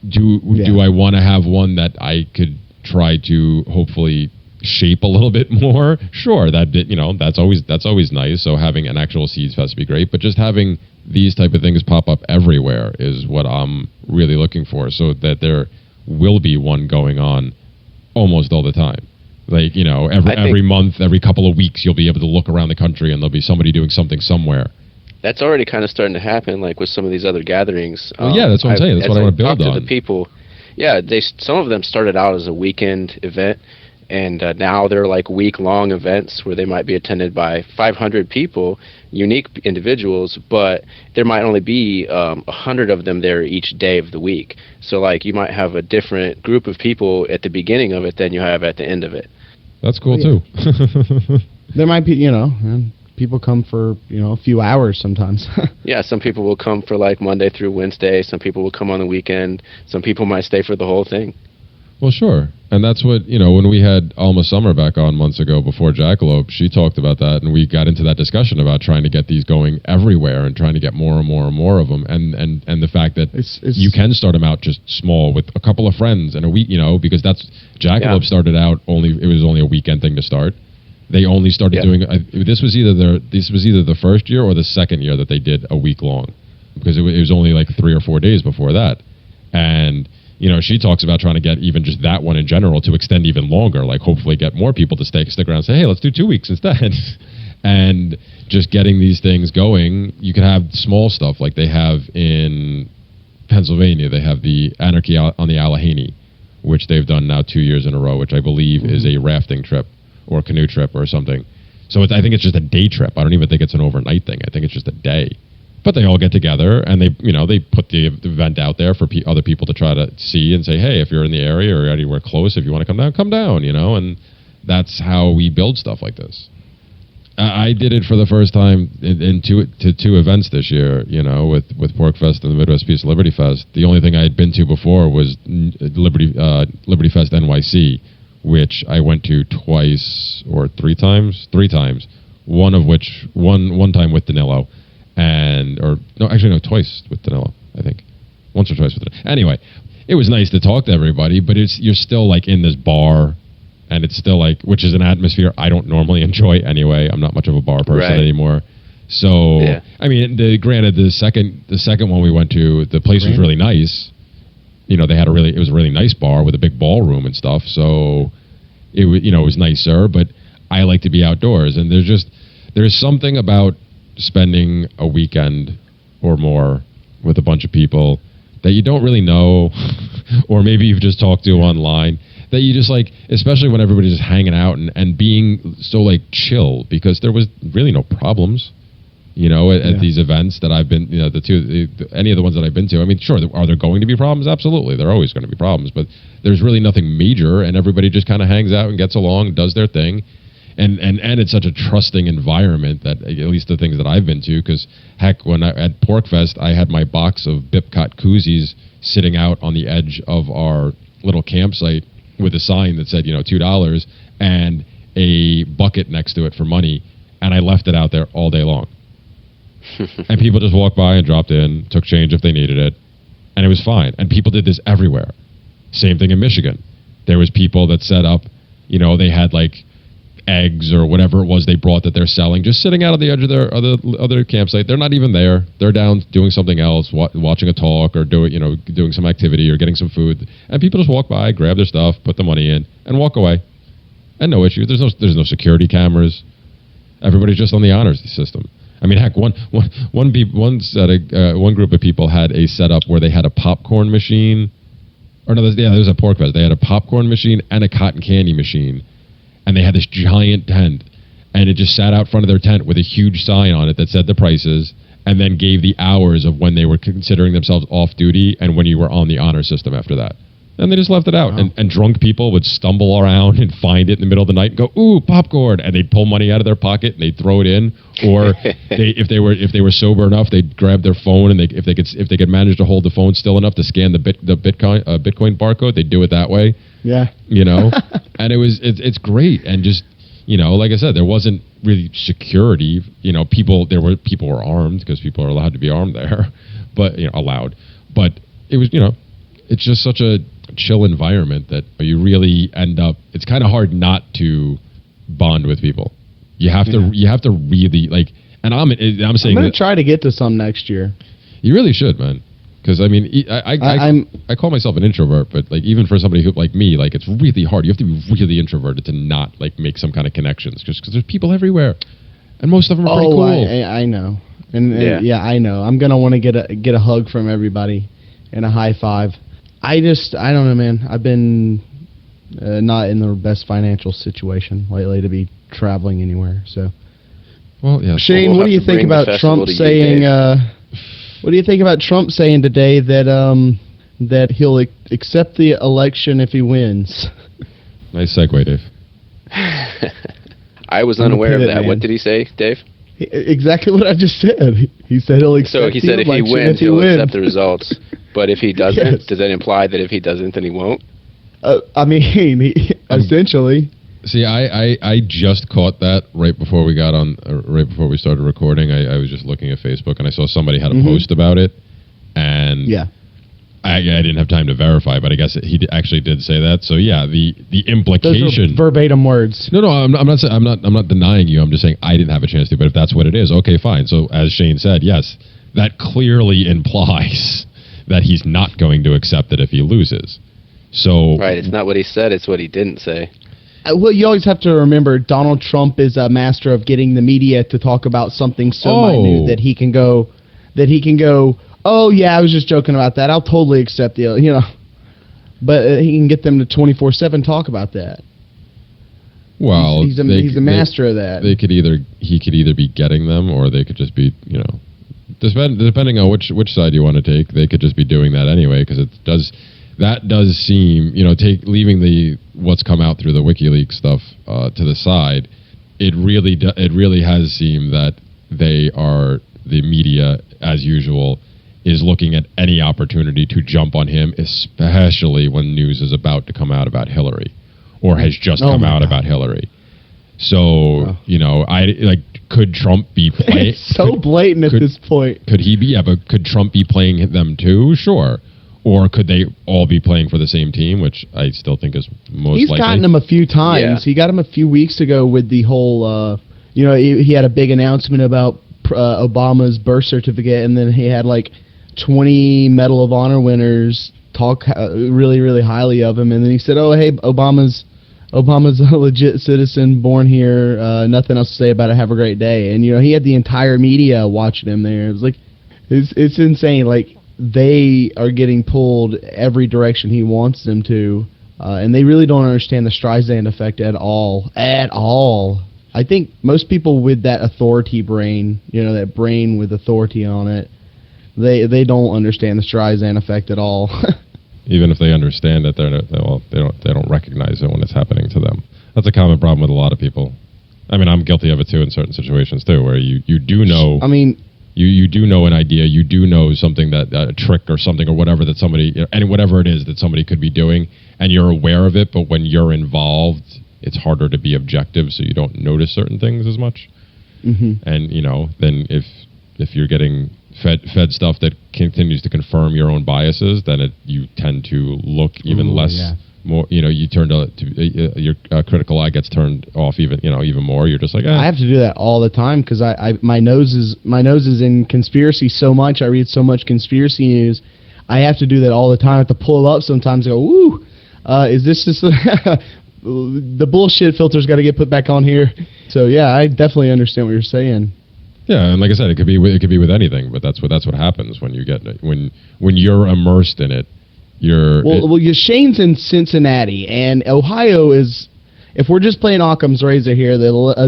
Speaker 4: do I want to have one that I could try to hopefully shape a little bit more? Sure, that's always nice. So having an actual Seeds Fest would be great, but just having these type of things pop up everywhere is what I'm really looking for, so that there will be one going on almost all the time. Like, every month, every couple of weeks, you'll be able to look around the country and there'll be somebody doing something somewhere.
Speaker 3: That's already kind of starting to happen, like with some of these other gatherings.
Speaker 4: Well, yeah, that's what I'm saying. That's what I want to build on.
Speaker 3: To the people, yeah, some of them started out as a weekend event, and now they're like week-long events where they might be attended by 500 people, unique individuals, but there might only be 100 of them there each day of the week. So, like, you might have a different group of people at the beginning of it than you have at the end of it.
Speaker 4: That's cool, too.
Speaker 2: There might be, people come for, a few hours sometimes.
Speaker 3: Yeah, some people will come for, like, Monday through Wednesday. Some people will come on the weekend. Some people might stay for the whole thing.
Speaker 4: Well, sure. And that's what, when we had Alma Summer back on months ago before Jackalope, she talked about that, and we got into that discussion about trying to get these going everywhere and trying to get more and more and more of them, and the fact that you can start them out just small with a couple of friends and a week, because that's Jackalope started out it was only a weekend thing to start. They only started doing this was either the first year or the second year that they did a week long, because it was only like 3 or 4 days before that. And she talks about trying to get even just that one in general to extend even longer, like hopefully get more people to stick around and say, hey, let's do 2 weeks instead. And just getting these things going. You can have small stuff like they have in Pennsylvania. They have the Anarchy on the Allegheny, which they've done now 2 years in a row, which I believe is a rafting trip or a canoe trip or something. So I think it's just a day trip. I don't even think it's an overnight thing. I think it's just a day. But they all get together and they put the event out there for other people to try to see and say, hey, if you're in the area or anywhere close, if you want to come down, and that's how we build stuff like this. I did it for the first time in two events this year, with Pork Fest and the Midwest Peace and Liberty Fest. The only thing I had been to before was Liberty Fest NYC, which I went to twice or three times, one of which, one time with Danilo. Twice with Danilo, I think. Once or twice with Danilo. Anyway, it was nice to talk to everybody, but you're still like in this bar, and it's still like, which is an atmosphere I don't normally enjoy anyway. I'm not much of a bar person anymore. So, I mean, granted, the second one we went to, the place was really nice. They had it was a really nice bar with a big ballroom and stuff. So, it was nicer, but I like to be outdoors, and there's something about spending a weekend or more with a bunch of people that you don't really know, or maybe you've just talked to online, that you just like, especially when everybody's just hanging out and being so like chill, because there was really no problems, at these events that I've been, any of the ones that I've been to. I mean, sure, are there going to be problems? Absolutely. There are always going to be problems, but there's really nothing major, and everybody just kind of hangs out and gets along, does their thing. And it's such a trusting environment that, at least the things that I've been to, because heck, when at Pork Fest, I had my box of Bipcot koozies sitting out on the edge of our little campsite with a sign that said, $2 and a bucket next to it for money, and I left it out there all day long. And people just walked by and dropped in, took change if they needed it, and it was fine. And people did this everywhere. Same thing in Michigan. There was people that set up, they had like eggs or whatever it was they brought that they're selling, just sitting out on the edge of their other campsite. They're not even there. They're down doing something else, watching a talk or doing some activity or getting some food. And people just walk by, grab their stuff, put the money in, and walk away. And no issue. There's no security cameras. Everybody's just on the honors system. I mean, heck, one group of people had a setup where they had a popcorn machine. Or no, there was a Pork Fest. They had a popcorn machine and a cotton candy machine. And they had this giant tent, and it just sat out front of their tent with a huge sign on it that said the prices, and then gave the hours of when they were considering themselves off duty and when you were on the honor system after that. And they just left it out. Wow. And drunk people would stumble around and find it in the middle of the night and go, ooh, popcorn, and they'd pull money out of their pocket and they'd throw it in. Or if they were sober enough, they'd grab their phone, and if they could manage to hold the phone still enough to scan the Bitcoin barcode, they'd do it that way.
Speaker 2: Yeah.
Speaker 4: And it's great. And just, like I said, there wasn't really security. People were armed because people are allowed to be armed there, but allowed. But it was, it's just such a chill environment that you really end up. It's kind of hard not to bond with people. You have to really like. And I'm saying
Speaker 2: I'm gonna try to get to some next year.
Speaker 4: You really should, man. Because I mean, I call myself an introvert, but like even for somebody who like me, like it's really hard. You have to be really introverted to not like make some kind of connections, just because there's people everywhere, and most of them are pretty cool.
Speaker 2: I know, and I know. I'm gonna want to get a hug from everybody, and a high five. I don't know, man. I've been not in the best financial situation lately to be traveling anywhere. So,
Speaker 4: well, yeah.
Speaker 2: Shane, what do you think about Trump saying? What do you think about Trump saying today that he'll accept the election if he wins?
Speaker 4: Nice segue, Dave.
Speaker 3: I was unaware of that. Man. What did he say, Dave?
Speaker 2: Exactly what I just said. He said he'll accept the election. So he said
Speaker 3: if he wins, he'll accept the results. But if he doesn't, does that imply that if he doesn't, then he won't?
Speaker 2: I mean, essentially.
Speaker 4: See, I just caught that right before we got on, right before we started recording. I was just looking at Facebook and I saw somebody had a post about it, and I didn't have time to verify, but I guess he actually did say that. So yeah, the implication.
Speaker 2: Those are verbatim words.
Speaker 4: No, I'm not denying you. I'm just saying I didn't have a chance to. But if that's what it is, okay, fine. So as Shane said, yes, that clearly implies that he's not going to accept it if he loses. So
Speaker 3: right, it's not what he said; it's what he didn't say.
Speaker 2: Well, you always have to remember Donald Trump is a master of getting the media to talk about something so minute that he can go, oh yeah, I was just joking about that. I'll totally accept the, but he can get them to 24/7 talk about that.
Speaker 4: Well,
Speaker 2: he's a master of that.
Speaker 4: He could either be getting them, or they could just be, depending on which side you want to take, they could just be doing that anyway, because that does seem, leaving what's come out through the WikiLeaks stuff to the side, it really has seemed that the media, as usual, is looking at any opportunity to jump on him, especially when news is about to come out about Hillary, or has just come out about Hillary. So, could Trump be playing?
Speaker 2: It's so blatant at this point.
Speaker 4: Could he be? Yeah, but could Trump be playing them too? Sure. Or could they all be playing for the same team, which I still think is most likely.
Speaker 2: He's gotten them a few times. Yeah. He got him a few weeks ago with the whole, he had a big announcement about Obama's birth certificate, and then he had like 20 Medal of Honor winners talk really, really highly of him, and then he said, oh, hey, Obama's a legit citizen, born here, nothing else to say about it, have a great day. And, he had the entire media watching him there. It was like, it's insane, like, they are getting pulled every direction he wants them to, and they really don't understand the Streisand effect at all. At all. I think most people with that authority brain, that brain with authority on it, they don't understand the Streisand effect at all.
Speaker 4: Even if they understand it, they don't recognize it when it's happening to them. That's a common problem with a lot of people. I mean, I'm guilty of it too in certain situations too, where you do know. I mean. You do know an idea, you do know something that a trick or something or whatever that somebody, and whatever it is that somebody could be doing, and you're aware of it, but when you're involved, it's harder to be objective, so you don't notice certain things as much. Mm-hmm. And then if you're getting fed stuff that continues to confirm your own biases, then you tend to look even less. Yeah. More, you turn to your critical eye gets turned off even more. You're just like,
Speaker 2: I have to do that all the time because my nose is in conspiracy so much. I read so much conspiracy news. I have to do that all the time. I have to pull up sometimes and go, ooh, is this just the bullshit filter's got to get put back on here? So yeah, I definitely understand what you're saying.
Speaker 4: Yeah, and like I said, it could be with anything, but that's what happens when you get when you're immersed in it.
Speaker 2: Shane's in Cincinnati, and Ohio is, if we're just playing Occam's razor here, the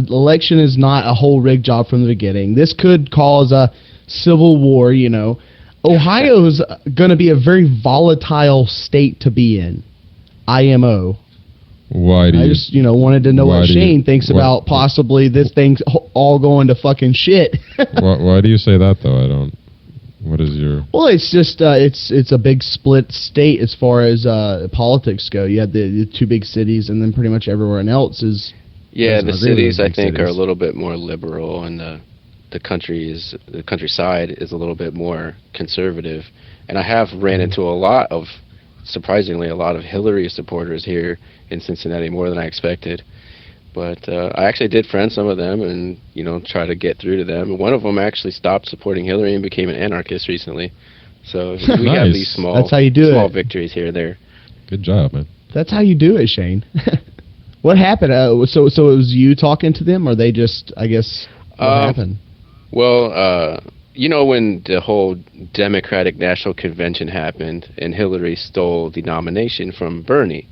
Speaker 2: election is not a whole rig job from the beginning. This could cause a civil war, Ohio is going to be a very volatile state to be in, IMO.
Speaker 4: Why do
Speaker 2: I just, wanted to know what Shane thinks about possibly this thing's all going to fucking shit.
Speaker 4: Why do you say that, though? I don't... What is your...
Speaker 2: Well, it's just it's a big split state as far as politics go. You have the two big cities, and then pretty much everywhere else is...
Speaker 3: Yeah, the cities, I think, are a little bit more liberal, and the countryside is a little bit more conservative. And I have ran into a lot of surprisingly a lot of Hillary supporters here in Cincinnati, more than I expected. But I actually did friend some of them and, try to get through to them. And one of them actually stopped supporting Hillary and became an anarchist recently. So we have
Speaker 4: Nice.
Speaker 3: these small victories here and there.
Speaker 4: Good job, man.
Speaker 2: That's how you do it, Shane. What happened? So it was you talking to them, or they just, I guess, what happened?
Speaker 3: Well, when the whole Democratic National Convention happened and Hillary stole the nomination from Bernie,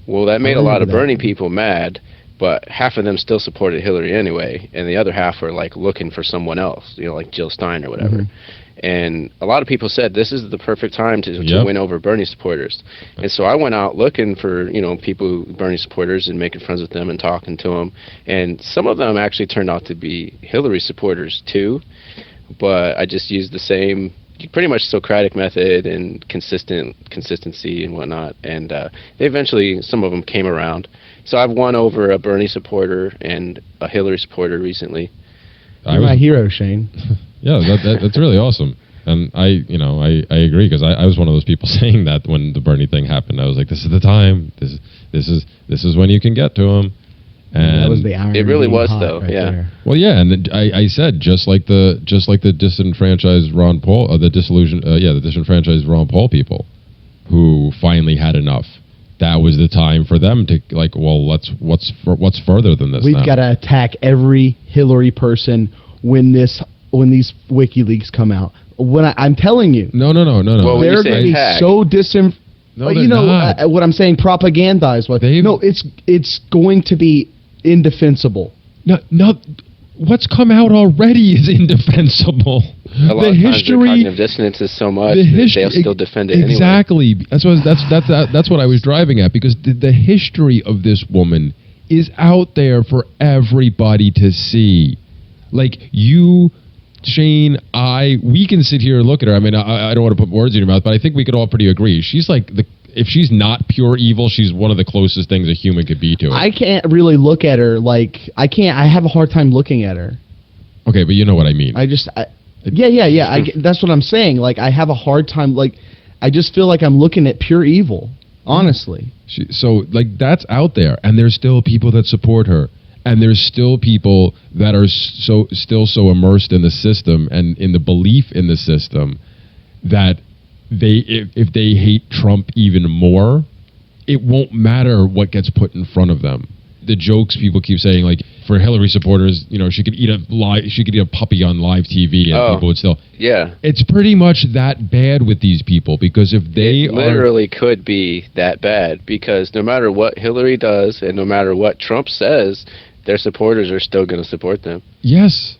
Speaker 3: well, that made a lot of Bernie people mad, but half of them still supported Hillary anyway, and the other half were, like, looking for someone else, like Jill Stein or whatever. Mm-hmm. And a lot of people said this is the perfect time to win over Bernie supporters. And so I went out looking for, people, Bernie supporters, and making friends with them and talking to them. And some of them actually turned out to be Hillary supporters too. But I just used the same pretty much Socratic method and consistency and whatnot. And they eventually, some of them came around. So I've won over a Bernie supporter and a Hillary supporter recently.
Speaker 2: You're my hero, Shane.
Speaker 4: Yeah, that's really awesome. And I agree, because I was one of those people saying that when the Bernie thing happened. I was like, this is the time. This is when you can get to him. And
Speaker 2: that was the irony.
Speaker 3: It really was, though.
Speaker 2: Right there.
Speaker 4: Well, yeah, and I said just like the disenfranchised Ron Paul, the disenfranchised Ron Paul people, who finally had enough. That was the time for them to what's further than this.
Speaker 2: We've got to attack every Hillary person when these WikiLeaks come out. When I'm telling you,
Speaker 4: no.
Speaker 3: Well,
Speaker 2: they're going to be so
Speaker 4: No,
Speaker 2: what I'm saying, propagandized. It's going to be indefensible.
Speaker 4: No, what's come out already is indefensible.
Speaker 3: A lot of times their cognitive dissonance is so much that they'll still defend it
Speaker 4: exactly. Anyway. That's what I was driving at, because the history of this woman is out there for everybody to see. Like, you, Shane, we can sit here and look at her. I mean, I don't want to put words in your mouth, but I think we could all pretty agree. She's like if she's not pure evil, she's one of the closest things a human could be to it.
Speaker 2: I can't really look at her I have a hard time looking at her.
Speaker 4: Okay, but you know what I mean.
Speaker 2: That's what I'm saying. Like, I have a hard time. Like, I just feel like I'm looking at pure evil, honestly.
Speaker 4: That's out there, and there's still people that support her. And there's still people that are still so immersed in the system and in the belief in the system that if they hate Trump even more, it won't matter what gets put in front of them. The jokes people keep saying, like, for Hillary supporters, she could eat a puppy on live TV and people would still.
Speaker 3: Yeah.
Speaker 4: It's pretty much that bad with these people, because if they
Speaker 3: literally could be that bad, because no matter what Hillary does and no matter what Trump says, their supporters are still going to support them.
Speaker 4: Yes.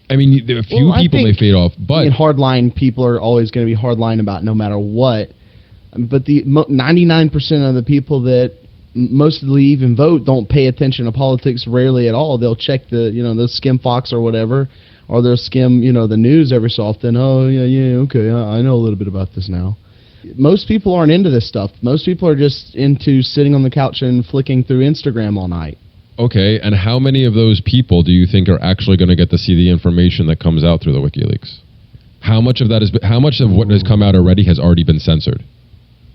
Speaker 4: I mean, a few people may fade off, but
Speaker 2: hardline people are always going to be hardline about no matter what. But the 99% of the people that mostly even vote don't pay attention to politics rarely at all. They'll check they'll skim Fox or whatever, or they'll skim the news every so often. Oh yeah, okay, I know a little bit about this now. Most people aren't into this stuff. Most people are just into sitting on the couch and flicking through Instagram all night.
Speaker 4: Okay, and how many of those people do you think are actually going to get to see the information that comes out through the WikiLeaks? How much of what has come out already has already been censored?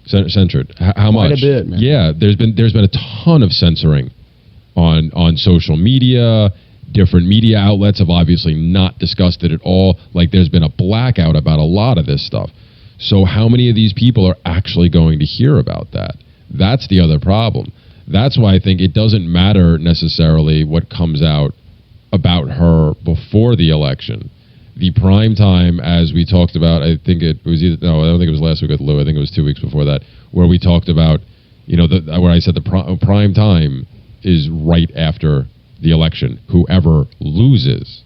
Speaker 4: Censored. How much?
Speaker 2: Quite a bit, man.
Speaker 4: Yeah, there's been a ton of censoring on social media. Different media outlets have obviously not discussed it at all. Like, there's been a blackout about a lot of this stuff. So how many of these people are actually going to hear about that? That's the other problem. That's why I think it doesn't matter necessarily what comes out about her before the election. The prime time, as we talked about, I think it was I don't think it was last week with Lou. I think it was 2 weeks before that, where we talked about, where I said the prime time is right after the election. Whoever loses,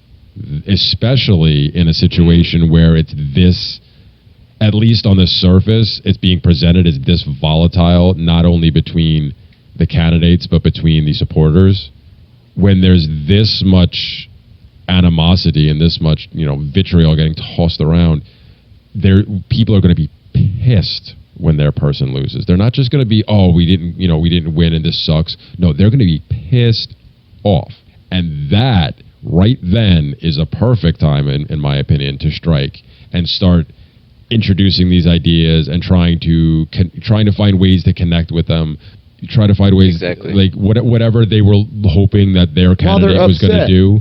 Speaker 4: especially in a situation where it's this, at least on the surface, it's being presented as this volatile, not only between the candidates but between the supporters. When there's this much animosity and this much vitriol getting tossed around, people are going to be pissed when their person loses. They're not just going to be, we didn't win and this sucks. No, they're going to be pissed off, and that right then is a perfect time, in my opinion, to strike and start introducing these ideas and trying to find ways to connect with them, try to find ways like whatever they were hoping that their candidate was going to do.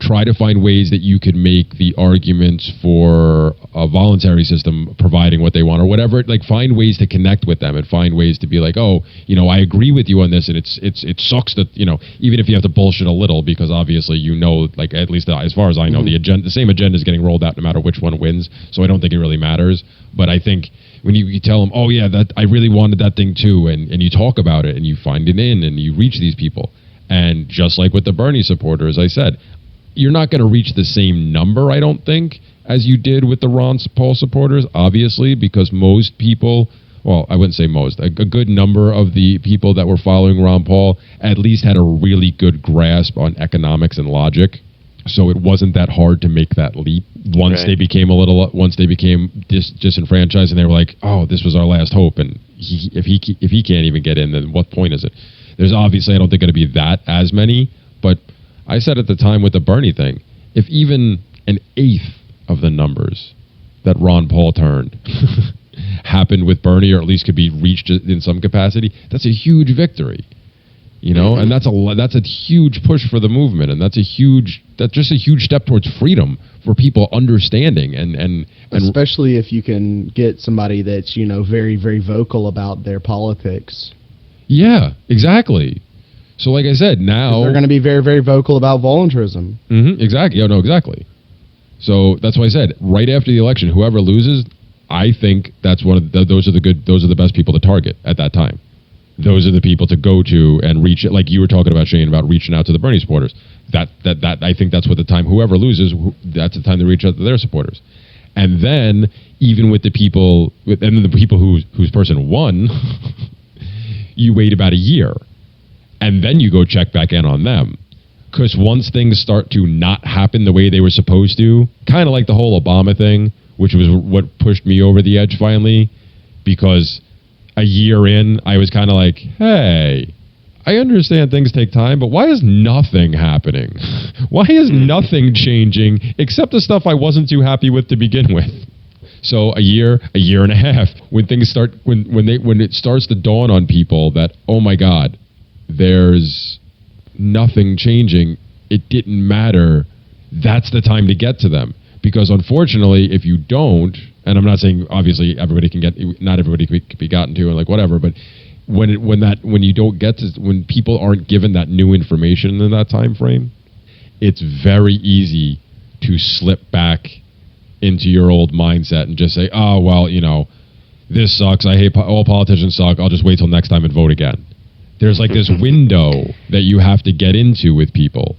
Speaker 4: Try to find ways that you could make the arguments for a voluntary system providing what they want or whatever. Like, find ways to connect with them and find ways to be like, oh, you know, I agree with you on this, and it sucks that, you know, even if you have to bullshit a little, because obviously, you know, like, at least as far as I know, the same agenda is getting rolled out no matter which one wins. So I don't think it really matters. But I think when you tell them, oh yeah, that I really wanted that thing too, and you talk about it and you find it and you reach these people, and just like with the Bernie supporters, I said, you're not going to reach the same number, I don't think, as you did with the Ron Paul supporters, obviously, because most people, well, I wouldn't say most, a good number of the people that were following Ron Paul at least had a really good grasp on economics and logic. So it wasn't that hard to make that leap. Once they became disenfranchised, and they were like, "Oh, this was our last hope," and if he can't even get in, then what point is it? There's obviously, I don't think, going to be that as many, but I said at the time with the Bernie thing, if even an eighth of the numbers that Ron Paul turned happened with Bernie, or at least could be reached in some capacity, that's a huge victory. You know, and that's a huge push for the movement, and that's just a huge step towards freedom for people understanding and
Speaker 2: especially if you can get somebody that's, you know, very, very vocal about their politics.
Speaker 4: Yeah, exactly. So like I said, now
Speaker 2: they're going to be very, very vocal about voluntarism.
Speaker 4: Exactly. Yeah, no, exactly. So that's why I said right after the election, whoever loses, I think that's those are the best people to target at that time. Those are the people to go to and reach it, like you were talking about, Shane, about reaching out to the Bernie supporters. That I think that's what the time, whoever loses, that's the time to reach out to their supporters. And then even with the people, whose person won, you wait about a year, and then you go check back in on them. Because once things start to not happen the way they were supposed to, kind of like the whole Obama thing, which was what pushed me over the edge finally, because a year in, I was kind of like, hey, I understand things take time, but why is nothing happening? Why is nothing changing except the stuff I wasn't too happy with to begin with? So a year and a half, when things start, when it starts to dawn on people that, oh my God, there's nothing changing, it didn't matter, that's the time to get to them. Because unfortunately, if you don't, and I'm not saying obviously not everybody can be gotten to and like whatever, but when people aren't given that new information in that time frame, it's very easy to slip back into your old mindset and just say, oh, well, you know, this sucks, I hate all politicians suck, I'll just wait till next time and vote again. There's like this window that you have to get into with people,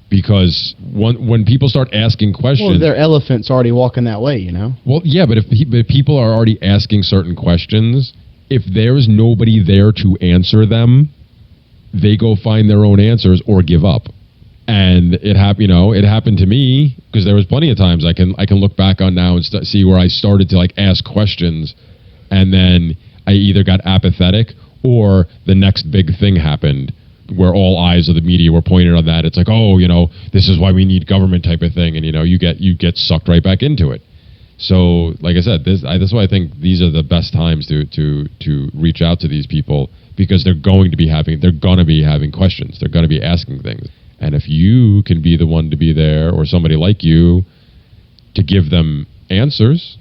Speaker 4: because when people start asking questions,
Speaker 2: well, their elephant's already walking that way, you know.
Speaker 4: Well, yeah, but if people are already asking certain questions, if there's nobody there to answer them, they go find their own answers or give up. And it happened to me, because there was plenty of times I can look back on now and see where I started to like ask questions, and then I either got apathetic or the next big thing happened, where all eyes of the media were pointed on that. It's like, oh, you know, this is why we need government type of thing, and you know, you get sucked right back into it. So, like I said, that's why I think these are the best times to reach out to these people, because they're going to be having questions, they're going to be asking things, and if you can be the one to be there, or somebody like you, to give them answers.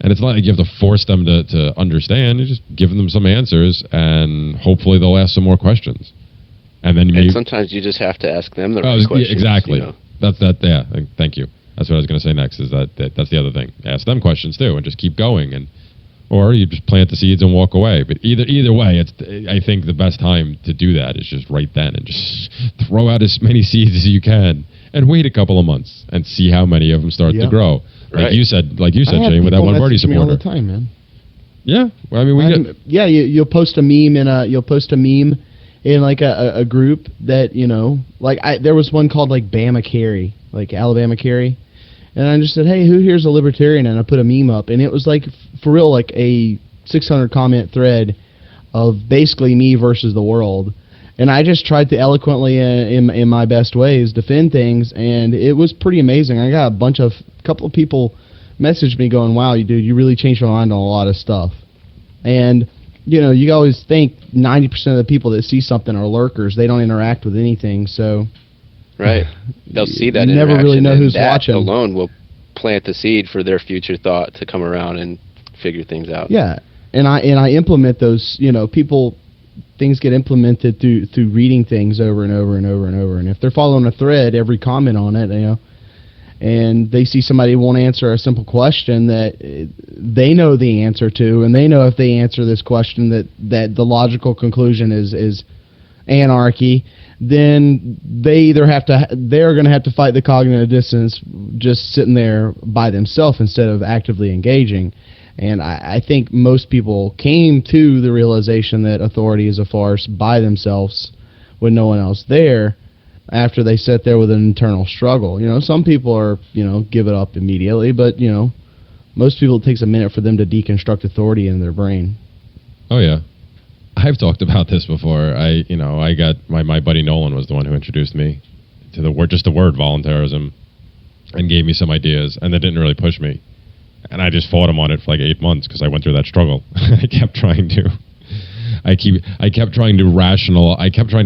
Speaker 4: And it's not like you have to force them to understand. You're just giving them some answers, and hopefully they'll ask some more questions. And then
Speaker 3: sometimes you just have to ask them the right questions.
Speaker 4: Exactly.
Speaker 3: You know?
Speaker 4: Yeah. Thank you. That's what I was going to say next. Is that's the other thing. Ask them questions too, and just keep going. Or you just plant the seeds and walk away. But either way, I think the best time to do that is just right then, and just throw out as many seeds as you can, and wait a couple of months and see how many of them start to grow. Like you said, Shane, with that one Bernie supporter.
Speaker 2: All the time, man.
Speaker 4: Yeah, well, I mean,
Speaker 2: you'll post a meme in like a group that, you know, like there was one called like Bama Carry, like Alabama Carry, and I just said, hey, who here's a libertarian? And I put a meme up, and it was like for real, like a 600 comment thread of basically me versus the world. And I just tried to eloquently, in my best ways, defend things, and it was pretty amazing. I got a couple of people messaged me going, "Wow, dude, you really changed my mind on a lot of stuff." And you always think 90% of the people that see something are lurkers. They don't interact with anything, so
Speaker 3: right. They'll see that.
Speaker 2: You never really know who's
Speaker 3: that
Speaker 2: watching.
Speaker 3: Alone will plant the seed for their future thought to come around and figure things out.
Speaker 2: Yeah, and I implement those. Things get implemented through reading things over and over and over and over. And if they're following a thread, every comment on it, and they see somebody won't answer a simple question that they know the answer to, and they know if they answer this question that the logical conclusion is anarchy, then they're going to have to fight the cognitive dissonance just sitting there by themselves instead of actively engaging. And I think most people came to the realization that authority is a farce by themselves with no one else there after they sit there with an internal struggle. Some people are, give it up immediately, but, most people, it takes a minute for them to deconstruct authority in their brain.
Speaker 4: Oh, yeah. I've talked about this before. I got my buddy Nolan was the one who introduced me to the word voluntarism and gave me some ideas, and that didn't really push me. And I just fought him on it for like 8 months because I went through that struggle. I kept trying to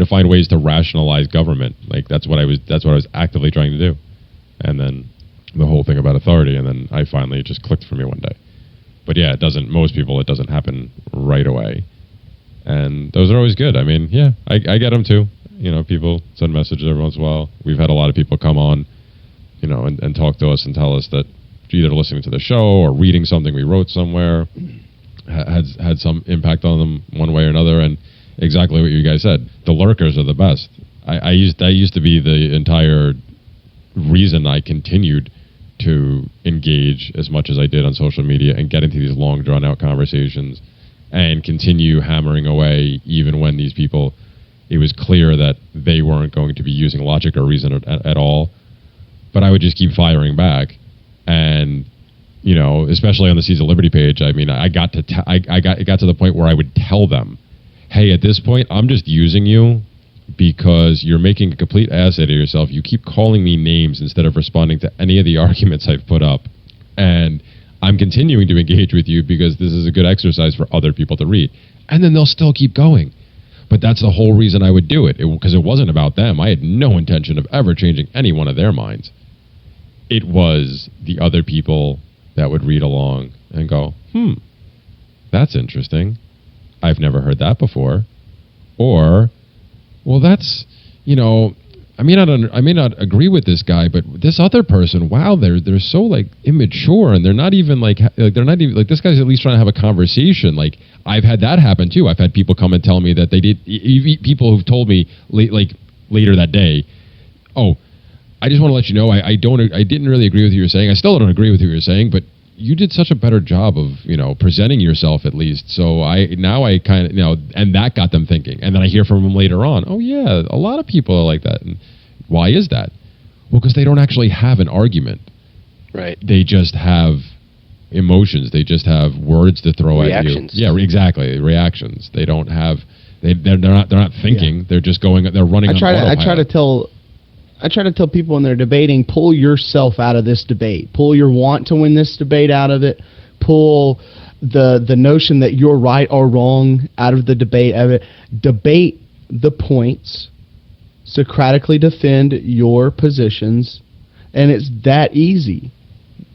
Speaker 4: find ways to rationalize government. Like that's what I was actively trying to do. And then the whole thing about authority, and then I finally it just clicked for me one day. But yeah, it doesn't happen right away. And those are always good. I mean, yeah, I get them too. People send messages every once in a while. We've had a lot of people come on, and talk to us and tell us that either listening to the show or reading something we wrote somewhere had some impact on them one way or another. And exactly what you guys said, the lurkers are the best. I used to be the entire reason I continued to engage as much as I did on social media and get into these long drawn out conversations and continue hammering away even when these people, it was clear that they weren't going to be using logic or reason at all. But I would just keep firing back. And especially on the Seeds of Liberty page, I mean, it got to the point where I would tell them, "Hey, at this point, I'm just using you because you're making a complete ass out of yourself. You keep calling me names instead of responding to any of the arguments I've put up, and I'm continuing to engage with you because this is a good exercise for other people to read." And then they'll still keep going. But that's the whole reason I would do it, because it wasn't about them. I had no intention of ever changing any one of their minds. It was the other people that would read along and go, that's interesting. I've never heard that before. Or, well, that's, I may not agree with this guy, but this other person, wow, they're so like immature, and they're not even like this guy's at least trying to have a conversation. Like I've had that happen too. I've had people come and tell me that they did. People who've told me later that day, "Oh, I just want to let you know I didn't really agree with what you were saying. I still don't agree with what you were saying, but you did such a better job of presenting yourself at least. So I kind of and that got them thinking. And then I hear from them later on. Oh yeah, a lot of people are like that. And why is that? Well, because they don't actually have an argument.
Speaker 3: Right.
Speaker 4: They just have emotions. They just have words to throw
Speaker 3: reactions.
Speaker 4: At you. Yeah, exactly. Reactions. They don't have. They're not thinking. Yeah. They're just going. They're running. I
Speaker 2: try to tell people when they're debating, pull yourself out of this debate. Pull your want to win this debate out of it. Pull the notion that you're right or wrong out of the debate. Debate the points. Socratically defend your positions. And it's that easy.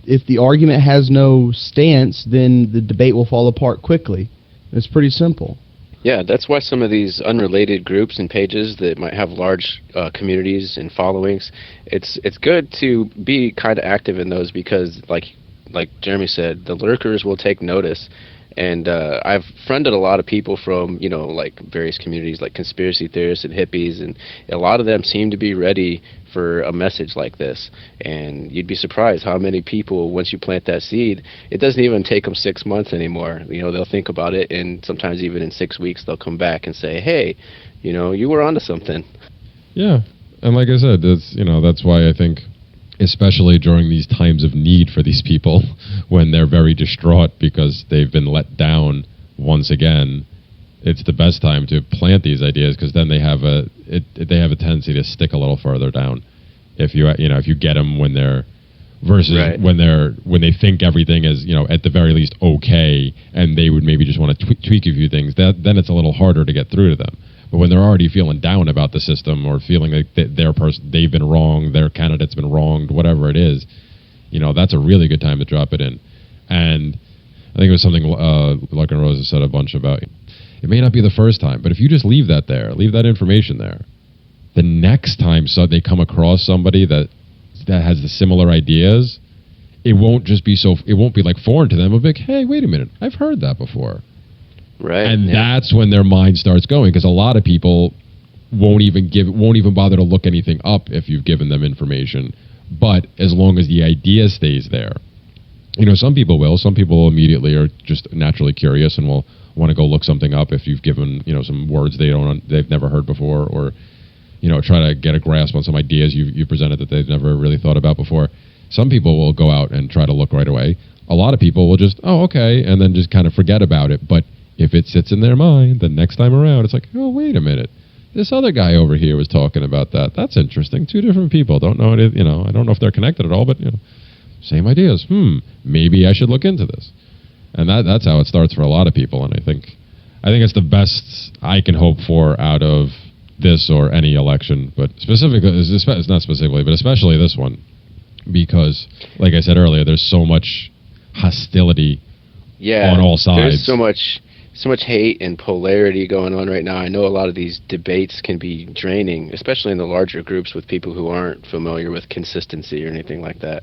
Speaker 2: If the argument has no stance, then the debate will fall apart quickly. It's pretty simple.
Speaker 3: Yeah, that's why some of these unrelated groups and pages that might have large communities and followings, it's good to be kind of active in those because, like Jeremy said, the lurkers will take notice. And I've friended a lot of people from, various communities like conspiracy theorists and hippies, and a lot of them seem to be ready for a message like this. And you'd be surprised how many people, once you plant that seed, it doesn't even take them 6 months anymore. They'll think about it, and sometimes even in 6 weeks they'll come back and say, hey, you were onto something.
Speaker 4: Yeah, and like I said, that's why I think, especially during these times of need for these people, when they're very distraught because they've been let down once again, it's the best time to plant these ideas, because then they have a tendency to stick a little further down. If you get them when they're versus when they think everything is, at the very least okay, and they would maybe just want to tweak a few things. Then it's a little harder to get through to them. But when they're already feeling down about the system or feeling like they've been wronged, their candidate's been wronged, whatever it is, that's a really good time to drop it in. And I think it was something Luck and Rosa said a bunch about. It may not be the first time, but if you just leave that information there, the next time they come across somebody that has the similar ideas, it won't be like foreign to them. It'll be like, hey, wait a minute, I've heard that before.
Speaker 3: Right.
Speaker 4: And that's when their mind starts going, because a lot of people won't even bother to look anything up if you've given them information. But as long as the idea stays there, some people will. Some people immediately are just naturally curious and will want to go look something up if you've given some words they've never heard before, or try to get a grasp on some ideas you presented that they've never really thought about before. Some people will go out and try to look right away. A lot of people will just, oh, okay, and then just kind of forget about it. But if it sits in their mind, the next time around, it's like, oh, wait a minute. This other guy over here was talking about that. That's interesting. Two different people. Don't know it. I don't know if they're connected at all, but same ideas. Maybe I should look into this. And that's how it starts for a lot of people. And I think it's the best I can hope for out of this or any election, but specifically, it's not specifically, but especially this one, because, like I said earlier, there's so much hostility on all sides.
Speaker 3: There's so much hate and polarity going on right now. I know a lot of these debates can be draining, especially in the larger groups with people who aren't familiar with consistency or anything like that.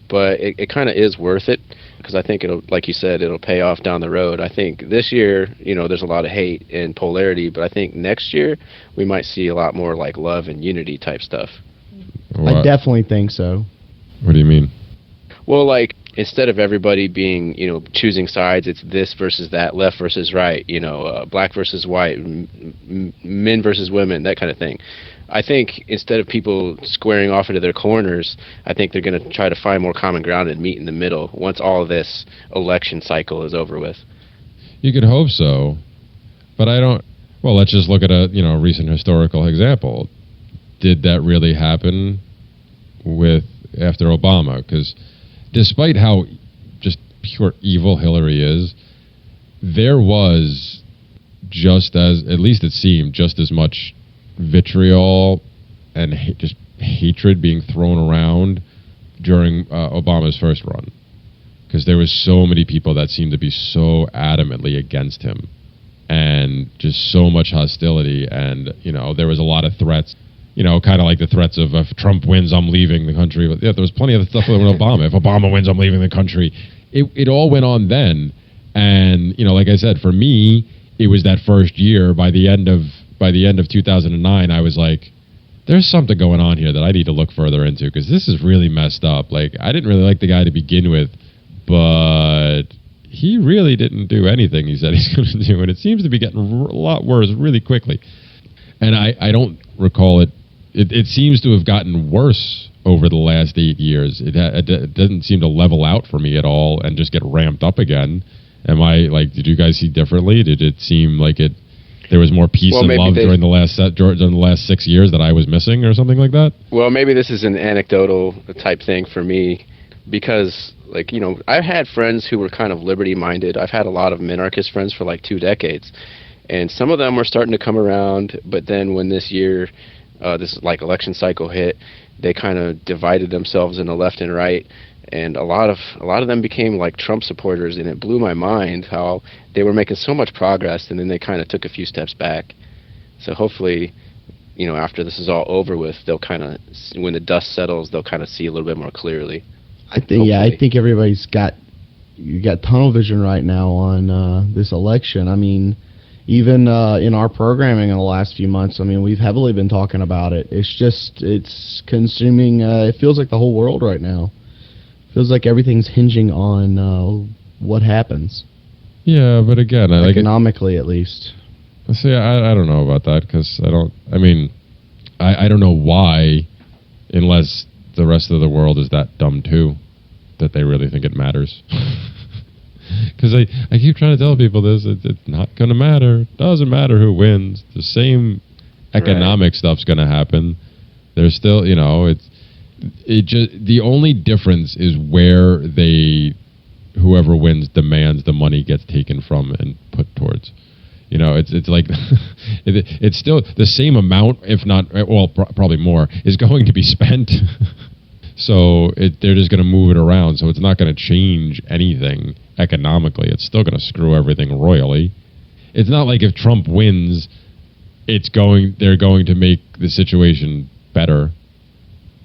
Speaker 3: But it kind of is worth it, because I think it'll, like you said, it'll pay off down the road. I think this year, there's a lot of hate and polarity, but I think next year we might see a lot more like love and unity type stuff.
Speaker 2: What? I definitely think so.
Speaker 4: What do you mean?
Speaker 3: Well, like, instead of everybody being, choosing sides, it's this versus that, left versus right, black versus white, men versus women, that kind of thing. I think instead of people squaring off into their corners, I think they're going to try to find more common ground and meet in the middle once all of this election cycle is over with.
Speaker 4: You could hope so, but I don't. Well, let's just look at a recent historical example. Did that really happen after Obama? Because despite how just pure evil Hillary is, there was at least it seemed, just as much vitriol and just hatred being thrown around during Obama's first run, because there was so many people that seemed to be so adamantly against him, and just so much hostility, and there was a lot of threats, kind of like the threats of, if Trump wins, I'm leaving the country. But yeah, there was plenty of stuff with Obama. If Obama wins, I'm leaving the country. It all went on then, and like I said, for me, it was that first year. By the end of 2009, I was like, there's something going on here that I need to look further into, because this is really messed up. Like, I didn't really like the guy to begin with, but he really didn't do anything he said he's going to do, and it seems to be getting a lot worse really quickly. And I don't recall it. It seems to have gotten worse over the last 8 years. It doesn't seem to level out for me at all and just get ramped up again. Did you guys see differently? Did it seem like there was more peace and love during the last 6 years that I was missing, or something like that?
Speaker 3: Well, maybe this is an anecdotal type thing for me, because I've had friends who were kind of liberty-minded. I've had a lot of minarchist friends for like 2 decades, and some of them were starting to come around. But then when this year, this election cycle hit, they kind of divided themselves into left and right. And a lot of them became like Trump supporters, and it blew my mind how they were making so much progress, and then they kind of took a few steps back. So hopefully, after this is all over with, they'll kind of, when the dust settles, they'll kind of see a little bit more clearly.
Speaker 2: I think everybody's got tunnel vision right now on this election. I mean, even in our programming in the last few months, we've heavily been talking about it. It's consuming. It feels like the whole world right now. Feels like everything's hinging on what happens.
Speaker 4: Yeah, but again,
Speaker 2: economically at least.
Speaker 4: See, I don't know about that, because I don't know why, unless the rest of the world is that dumb too, that they really think it matters. Because I keep trying to tell people this, it's not going to matter. It doesn't matter who wins. The same economic stuff's going to happen. There's still, the only difference is where whoever wins demands the money gets taken from and put towards. It's like it's still the same amount, if not, well, probably more, is going to be spent. So they're just going to move it around. So it's not going to change anything economically. It's still going to screw everything royally. It's not like if Trump wins, they're going to make the situation better,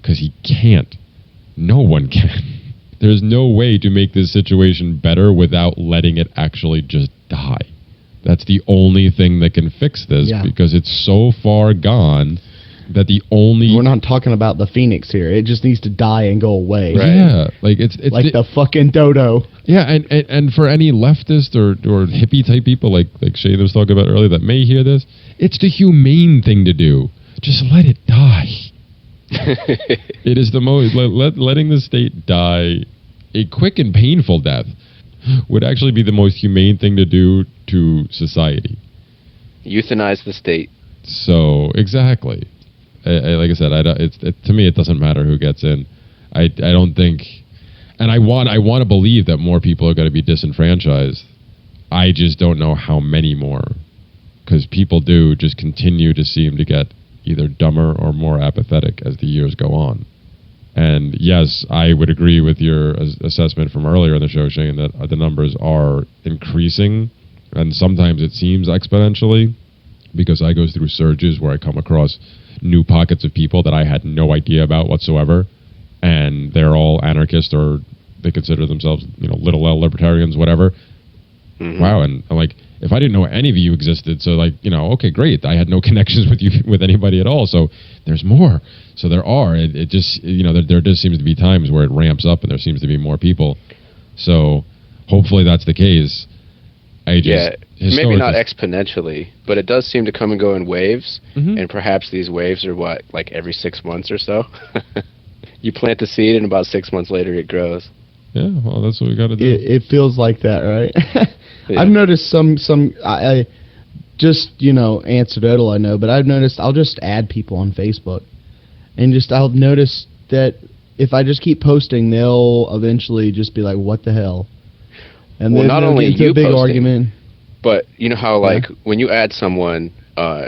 Speaker 4: because he can't. No one can. There's no way to make this situation better without letting it actually just die. That's the only thing that can fix this, because it's so far gone that we're
Speaker 2: not talking about the Phoenix here. It just needs to die and go away.
Speaker 4: Right. Yeah, like it's
Speaker 2: like the fucking dodo.
Speaker 4: Yeah, and for any leftist or hippie type people like Shane was talking about earlier that may hear this, it's the humane thing to do. Just let it die. It is the most letting the state die a quick and painful death would actually be the most humane thing to do to society.
Speaker 3: Euthanize the state.
Speaker 4: So exactly, like I said, to me it doesn't matter who gets in. I don't think, and I want to believe that more people are going to be disenfranchised. I just don't know how many more, because people do just continue to seem to get either dumber or more apathetic as the years go on. And yes, I would agree with your assessment from earlier in the show, Shane, that the numbers are increasing, and sometimes it seems exponentially, because I go through surges where I come across new pockets of people that I had no idea about whatsoever, and they're all anarchists, or they consider themselves, little L libertarians, whatever. Mm-hmm. Wow, and I'm like, if I didn't know any of you existed, so okay, great. I had no connections with anybody at all. So there's more. So there are. It just, there just seems to be times where it ramps up and there seems to be more people. So hopefully that's the case.
Speaker 3: Maybe not exponentially, but it does seem to come and go in waves.
Speaker 4: Mm-hmm.
Speaker 3: And perhaps these waves are like every 6 months or so. You plant the seed and about 6 months later it grows.
Speaker 4: Yeah, well, that's what we got to do.
Speaker 2: It feels like that, right?
Speaker 3: Yeah.
Speaker 2: I've noticed I just, anecdotal, I know, but I've noticed I'll just add people on Facebook. And I'll notice that if I just keep posting, they'll eventually just be like, what the hell? And then
Speaker 3: not only
Speaker 2: it's a big argument.
Speaker 3: But you know how, when you add someone,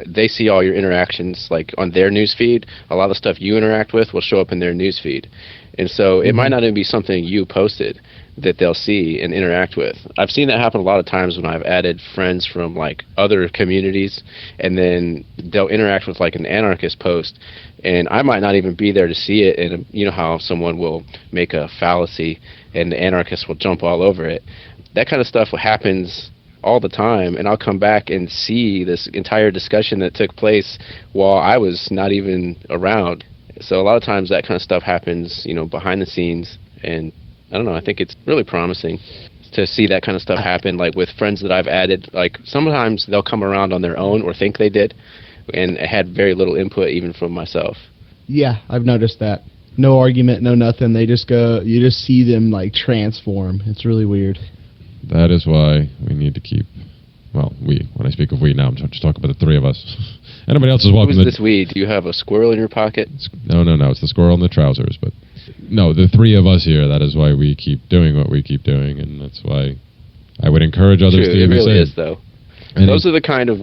Speaker 3: they see all your interactions, on their news feed. A lot of the stuff you interact with will show up in their news feed. And so it might not even be something you posted that they'll see and interact with. I've seen that happen a lot of times when I've added friends from other communities, and then they'll interact with an anarchist post, and I might not even be there to see it. And you know how someone will make a fallacy and the anarchist will jump all over it. That kind of stuff happens all the time, and I'll come back and see this entire discussion that took place while I was not even around. So a lot of times that kind of stuff happens, behind the scenes, and I don't know, I think it's really promising to see that kind of stuff happen, with friends that I've added. Sometimes they'll come around on their own or think they did, and it had very little input even from myself.
Speaker 2: Yeah, I've noticed that. No argument, no nothing. They just go, you just see them transform. It's really weird.
Speaker 4: That is why we need to keep, when I speak of we now, I'm just talking about the three of us. Anybody else is welcome.
Speaker 3: Who's this we? Do you have a squirrel in your pocket?
Speaker 4: No, it's the squirrel in the trousers. But no, the three of us here, that is why we keep doing what we keep doing, and that's why I would encourage others to do the same. It really
Speaker 3: is, though. Those are the kind of,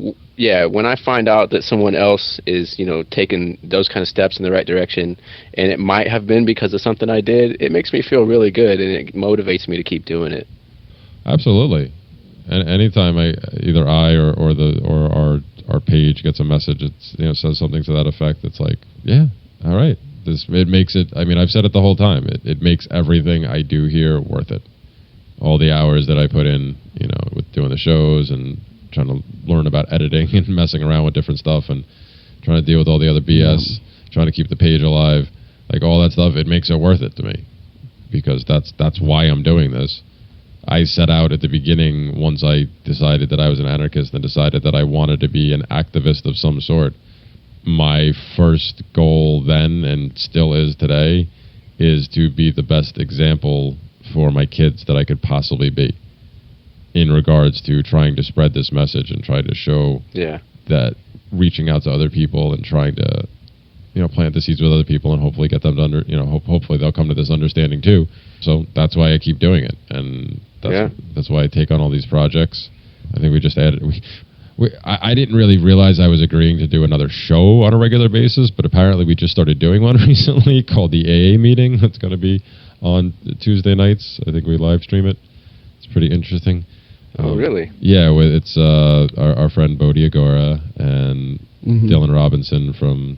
Speaker 3: when I find out that someone else is, taking those kind of steps in the right direction, and it might have been because of something I did, it makes me feel really good, and it motivates me to keep doing it.
Speaker 4: Absolutely. And anytime either I or our page gets a message, it says something to that effect, it's like, yeah, all right. It makes it, I've said it the whole time, it makes everything I do here worth it. All the hours that I put in, with doing the shows and trying to learn about editing and messing around with different stuff and trying to deal with all the other BS, trying to keep the page alive, all that stuff, it makes it worth it to me, because that's why I'm doing this. I set out at the beginning, once I decided that I was an anarchist and decided that I wanted to be an activist of some sort. My first goal then, and still is today, is to be the best example for my kids that I could possibly be in regards to trying to spread this message and try to show that reaching out to other people and trying to plant the seeds with other people and hopefully get them to hopefully they'll come to this understanding too. So that's why I keep doing it, and that's why I take on all these projects. I think we just added. I didn't really realize I was agreeing to do another show on a regular basis, but apparently we just started doing one recently called the AA meeting. That's going to be on Tuesday nights. I think we live stream it. It's pretty interesting.
Speaker 3: Oh, really?
Speaker 4: Yeah, it's our friend Bodhi Agora and Dylan Robinson from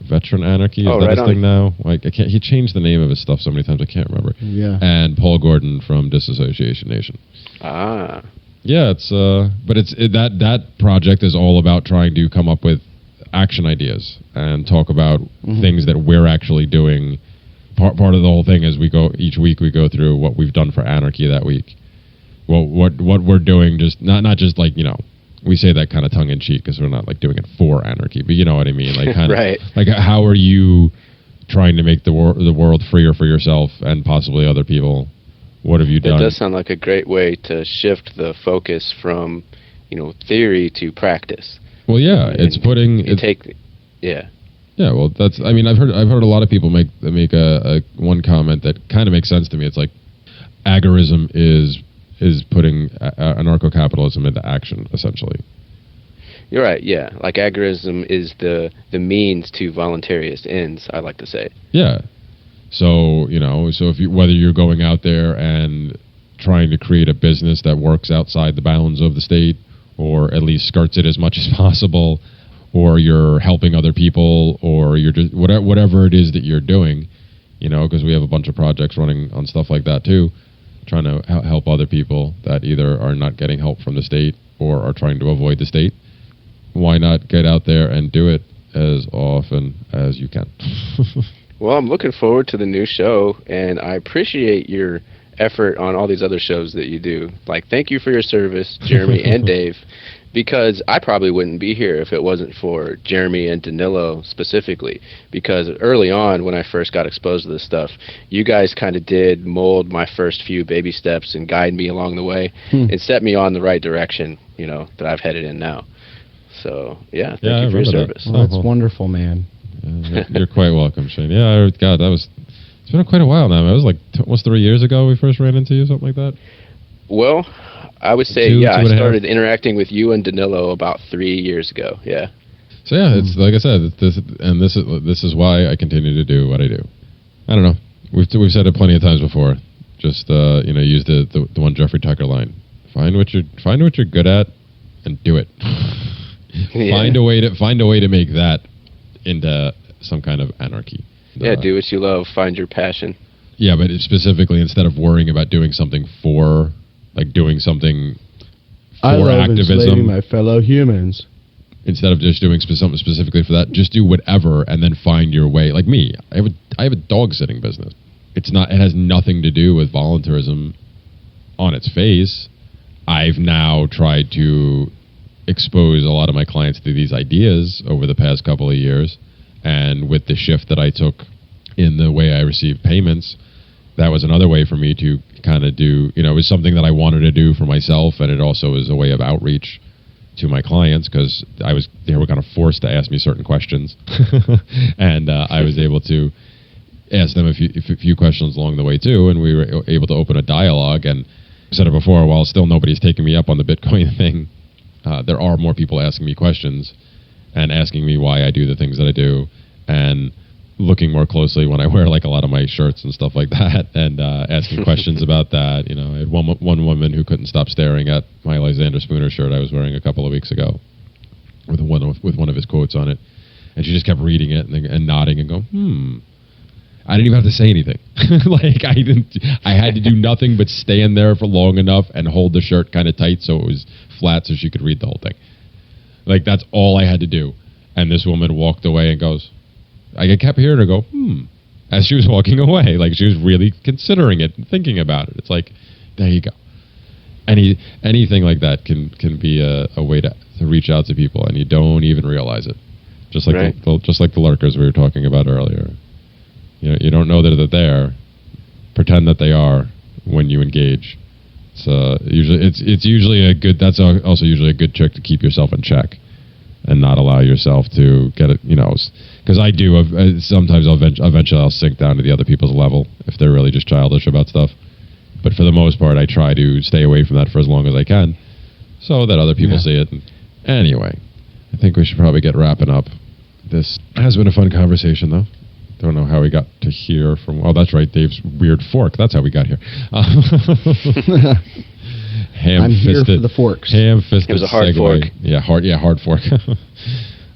Speaker 4: Veteran Anarchy. Is that his thing now? Like, he changed the name of his stuff so many times I can't remember.
Speaker 2: Yeah.
Speaker 4: And Paul Gordon from Disassociation Nation.
Speaker 3: Ah.
Speaker 4: Yeah, that project is all about trying to come up with action ideas and talk about things that we're actually doing. Part of the whole thing is each week we go through what we've done for Anarchy that week. Well, what we're doing, just not just like, we say that kind of tongue in cheek because we're not like doing it for Anarchy, but you know what I mean, like kind of
Speaker 3: right.
Speaker 4: Like how are you trying to make the world freer for yourself and possibly other people? What have you done?
Speaker 3: It does sound like a great way to shift the focus from, theory to practice.
Speaker 4: Well, yeah, it's putting.
Speaker 3: Yeah.
Speaker 4: Yeah, well, that's. I mean, I've heard a lot of people make a one comment that kind of makes sense to me. It's like agorism is putting anarcho-capitalism into action, essentially.
Speaker 3: You're right. Yeah, like agorism is the means to voluntarist ends, I like to say.
Speaker 4: Yeah. So, if whether you're going out there and trying to create a business that works outside the bounds of the state, or at least skirts it as much as possible, or you're helping other people, or you're just whatever it is that you're doing, because we have a bunch of projects running on stuff like that too, trying to help other people that either are not getting help from the state or are trying to avoid the state. Why not get out there and do it as often as you can?
Speaker 3: Well, I'm looking forward to the new show, and I appreciate your effort on all these other shows that you do. Like, thank you for your service, Jeremy and Dave, because I probably wouldn't be here if it wasn't for Jeremy and Danilo specifically, because early on when I first got exposed to this stuff, you guys kind of did mold my first few baby steps and guide me along the way and set me on the right direction, that I've headed in now. So, thank you for your service.
Speaker 2: Well, that's wonderful, man.
Speaker 4: You're quite welcome, Shane. Yeah, God, it's been quite a while now. It was like almost 3 years ago we first ran into you, something like that.
Speaker 3: Well, I would say, I started interacting with you and Danilo about 3 years ago. Yeah.
Speaker 4: So yeah, it's like I said, this is why I continue to do what I do. I don't know. We've said it plenty of times before. Just use the one Jeffrey Tucker line. Find what you're good at and do it.
Speaker 3: Yeah.
Speaker 4: Find a way to make that into some kind of anarchy.
Speaker 3: Yeah, do what you love. Find your passion.
Speaker 4: Yeah, but specifically, instead of worrying about doing something for activism,
Speaker 2: enslaving my fellow humans.
Speaker 4: Instead of just doing something specifically for that, just do whatever and then find your way. Like me, I have a dog sitting business. It has nothing to do with voluntarism on its face. I've now tried to expose a lot of my clients to these ideas over the past couple of years, and with the shift that I took in the way I received payments, that was another way for me to kind of do, it was something that I wanted to do for myself, and it also was a way of outreach to my clients, because they were kind of forced to ask me certain questions, and I was able to ask them a few questions along the way too, and we were able to open a dialogue. And I said it before, while still nobody's taking me up on the Bitcoin thing, there are more people asking me questions and asking me why I do the things that I do, and looking more closely when I wear like a lot of my shirts and stuff like that, and asking questions about that. I had one woman who couldn't stop staring at my Lysander Spooner shirt I was wearing a couple of weeks ago with one of his quotes on it, and she just kept reading it and nodding and going, I didn't even have to say anything. I had to do nothing but stand there for long enough and hold the shirt kind of tight so it was flat so she could read the whole thing. Like, that's all I had to do. And this woman walked away and goes, I kept hearing her go, as she was walking away. Like, she was really considering it and thinking about it. It's like, there you go. Anything like that can be a way to reach out to people, and you don't even realize it. Just like
Speaker 3: right.
Speaker 4: just like the lurkers we were talking about earlier. You don't know that they're there. Pretend that they are when you engage. It's usually a good. That's also usually a good trick to keep yourself in check. and not allow yourself to get it, because I do. Sometimes eventually I'll sink down to the other people's level if they're really just childish about stuff. But for the most part, I try to stay away from that for as long as I can, so that other people see it. Anyway, I think we should probably get wrapping up. This has been a fun conversation, though. Don't know how we got to hear from. Oh, that's right, Dave's weird fork. That's how we got here.
Speaker 2: I'm here for the forks.
Speaker 4: Ham-fisted.
Speaker 3: It was a hard
Speaker 4: segue.
Speaker 3: fork.
Speaker 4: Yeah, hard fork.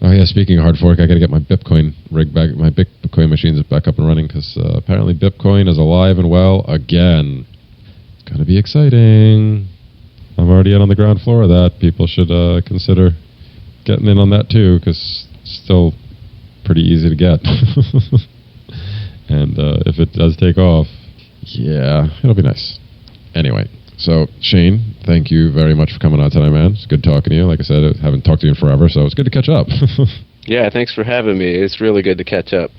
Speaker 4: Oh yeah, speaking of hard fork, I got to get my Bitcoin rig back. My Bitcoin machines back up and running because apparently Bitcoin is alive and well again. It's gonna be exciting. I'm already in on the ground floor of that. People should consider getting in on that too because it's still pretty easy to get. And if it does take off, yeah, it'll be nice. Anyway. So, Shane, thank you very much for coming on tonight, man. It's good talking to you. Like I said, I haven't talked to you in forever, so it's good to catch up.
Speaker 3: Yeah, thanks for having me. It's really good to catch up.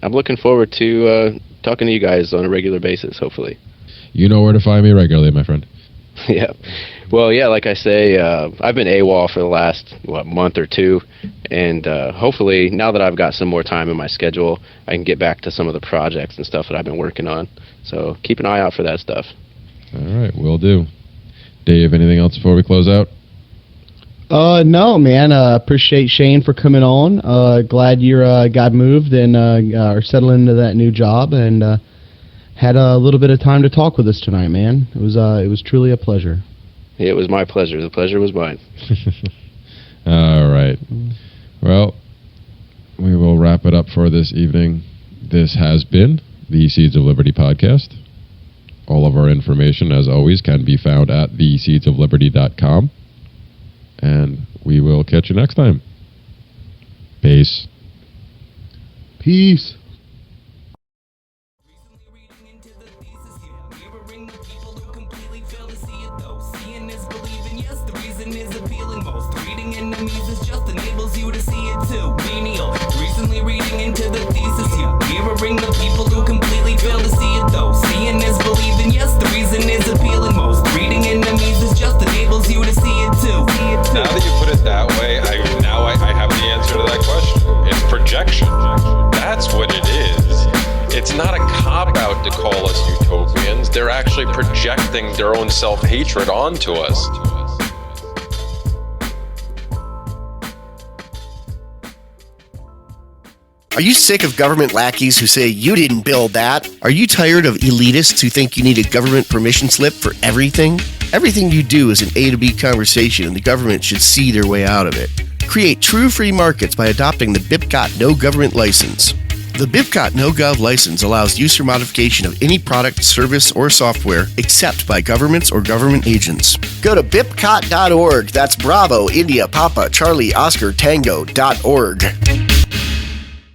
Speaker 3: I'm looking forward to talking to you guys on a regular basis, hopefully.
Speaker 4: You know where to find me regularly, my friend.
Speaker 3: Yeah. Well, yeah, like I say, I've been AWOL for the last, month or two, and hopefully, now that I've got some more time in my schedule, I can get back to some of the projects and stuff that I've been working on. So keep an eye out for that stuff.
Speaker 4: All right, will do. Dave, anything else before we close out?
Speaker 2: No, man. Appreciate Shane for coming on. Glad you got moved and are settling into that new job, and had a little bit of time to talk with us tonight, man. It was truly a pleasure.
Speaker 3: It was my pleasure. The pleasure was mine.
Speaker 4: All right. Well, we will wrap it up for this evening. This has been the Seeds of Liberty podcast. All of our information, as always, can be found at theseedsofliberty.com. And we will catch you next time. Peace.
Speaker 2: Peace.
Speaker 8: Mirroring the people who completely fail to see it though. Seeing is believing, yes, the reason is appealing most. Reading enemies is just enables you to see it too.
Speaker 5: Now that you put it that way, I have the answer to that question. It's projection. That's what it is. It's not a cop-out to call us utopians. They're actually projecting their own self-hatred onto us.
Speaker 1: Are you sick of government lackeys who say you didn't build that? Are you tired of elitists who think you need a government permission slip for everything? Everything you do is an A to B conversation, and the government should see their way out of it. Create true free markets by adopting the BIPCOT No Government License. The BIPCOT NoGov license allows use or modification of any product, service, or software except by governments or government agents. Go to bipcot.org. That's Bravo, India, Papa, Charlie, Oscar, Tango.org.